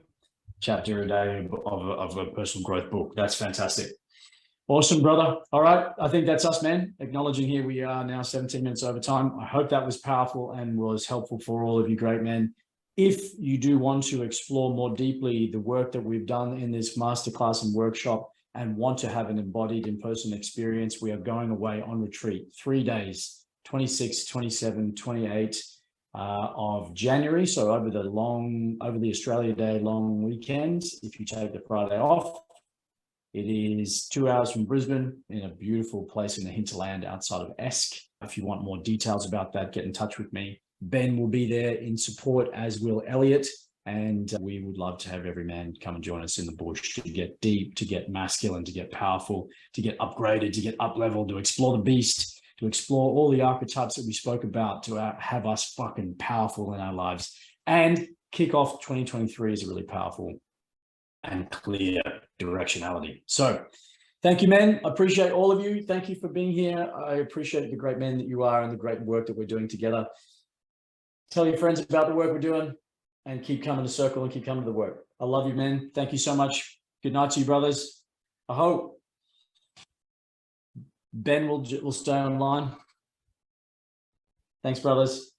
Chapter a day of a personal growth book. That's fantastic. Awesome, brother. All right. I think that's us, man. Acknowledging here we are now 17 minutes over time. I hope that was powerful and was helpful for all of you great men. If you do want to explore more deeply the work that we've done in this masterclass and workshop and want to have an embodied in-person experience, we are going away on retreat 3 days, 26, 27, 28 of January. So over the Australia Day long weekend, if you take the Friday off, it is 2 hours from Brisbane in a beautiful place in the hinterland outside of Esk. If you want more details about that, get in touch with me. Ben will be there in support, as will Elliot. And we would love to have every man come and join us in the bush to get deep, to get masculine, to get powerful, to get upgraded, to get up leveled, to explore the beast, to explore all the archetypes that we spoke about, to have us fucking powerful in our lives, and kick off 2023 is a really powerful and clear directionality. So thank you, men. I appreciate all of you. Thank you for being here. I appreciate the great men that you are and the great work that we're doing together. Tell your friends about the work we're doing and keep coming to Circle and keep coming to the work. I love you, men. Thank you so much. Good night to you, brothers. I hope Ben will stay online. Thanks, brothers.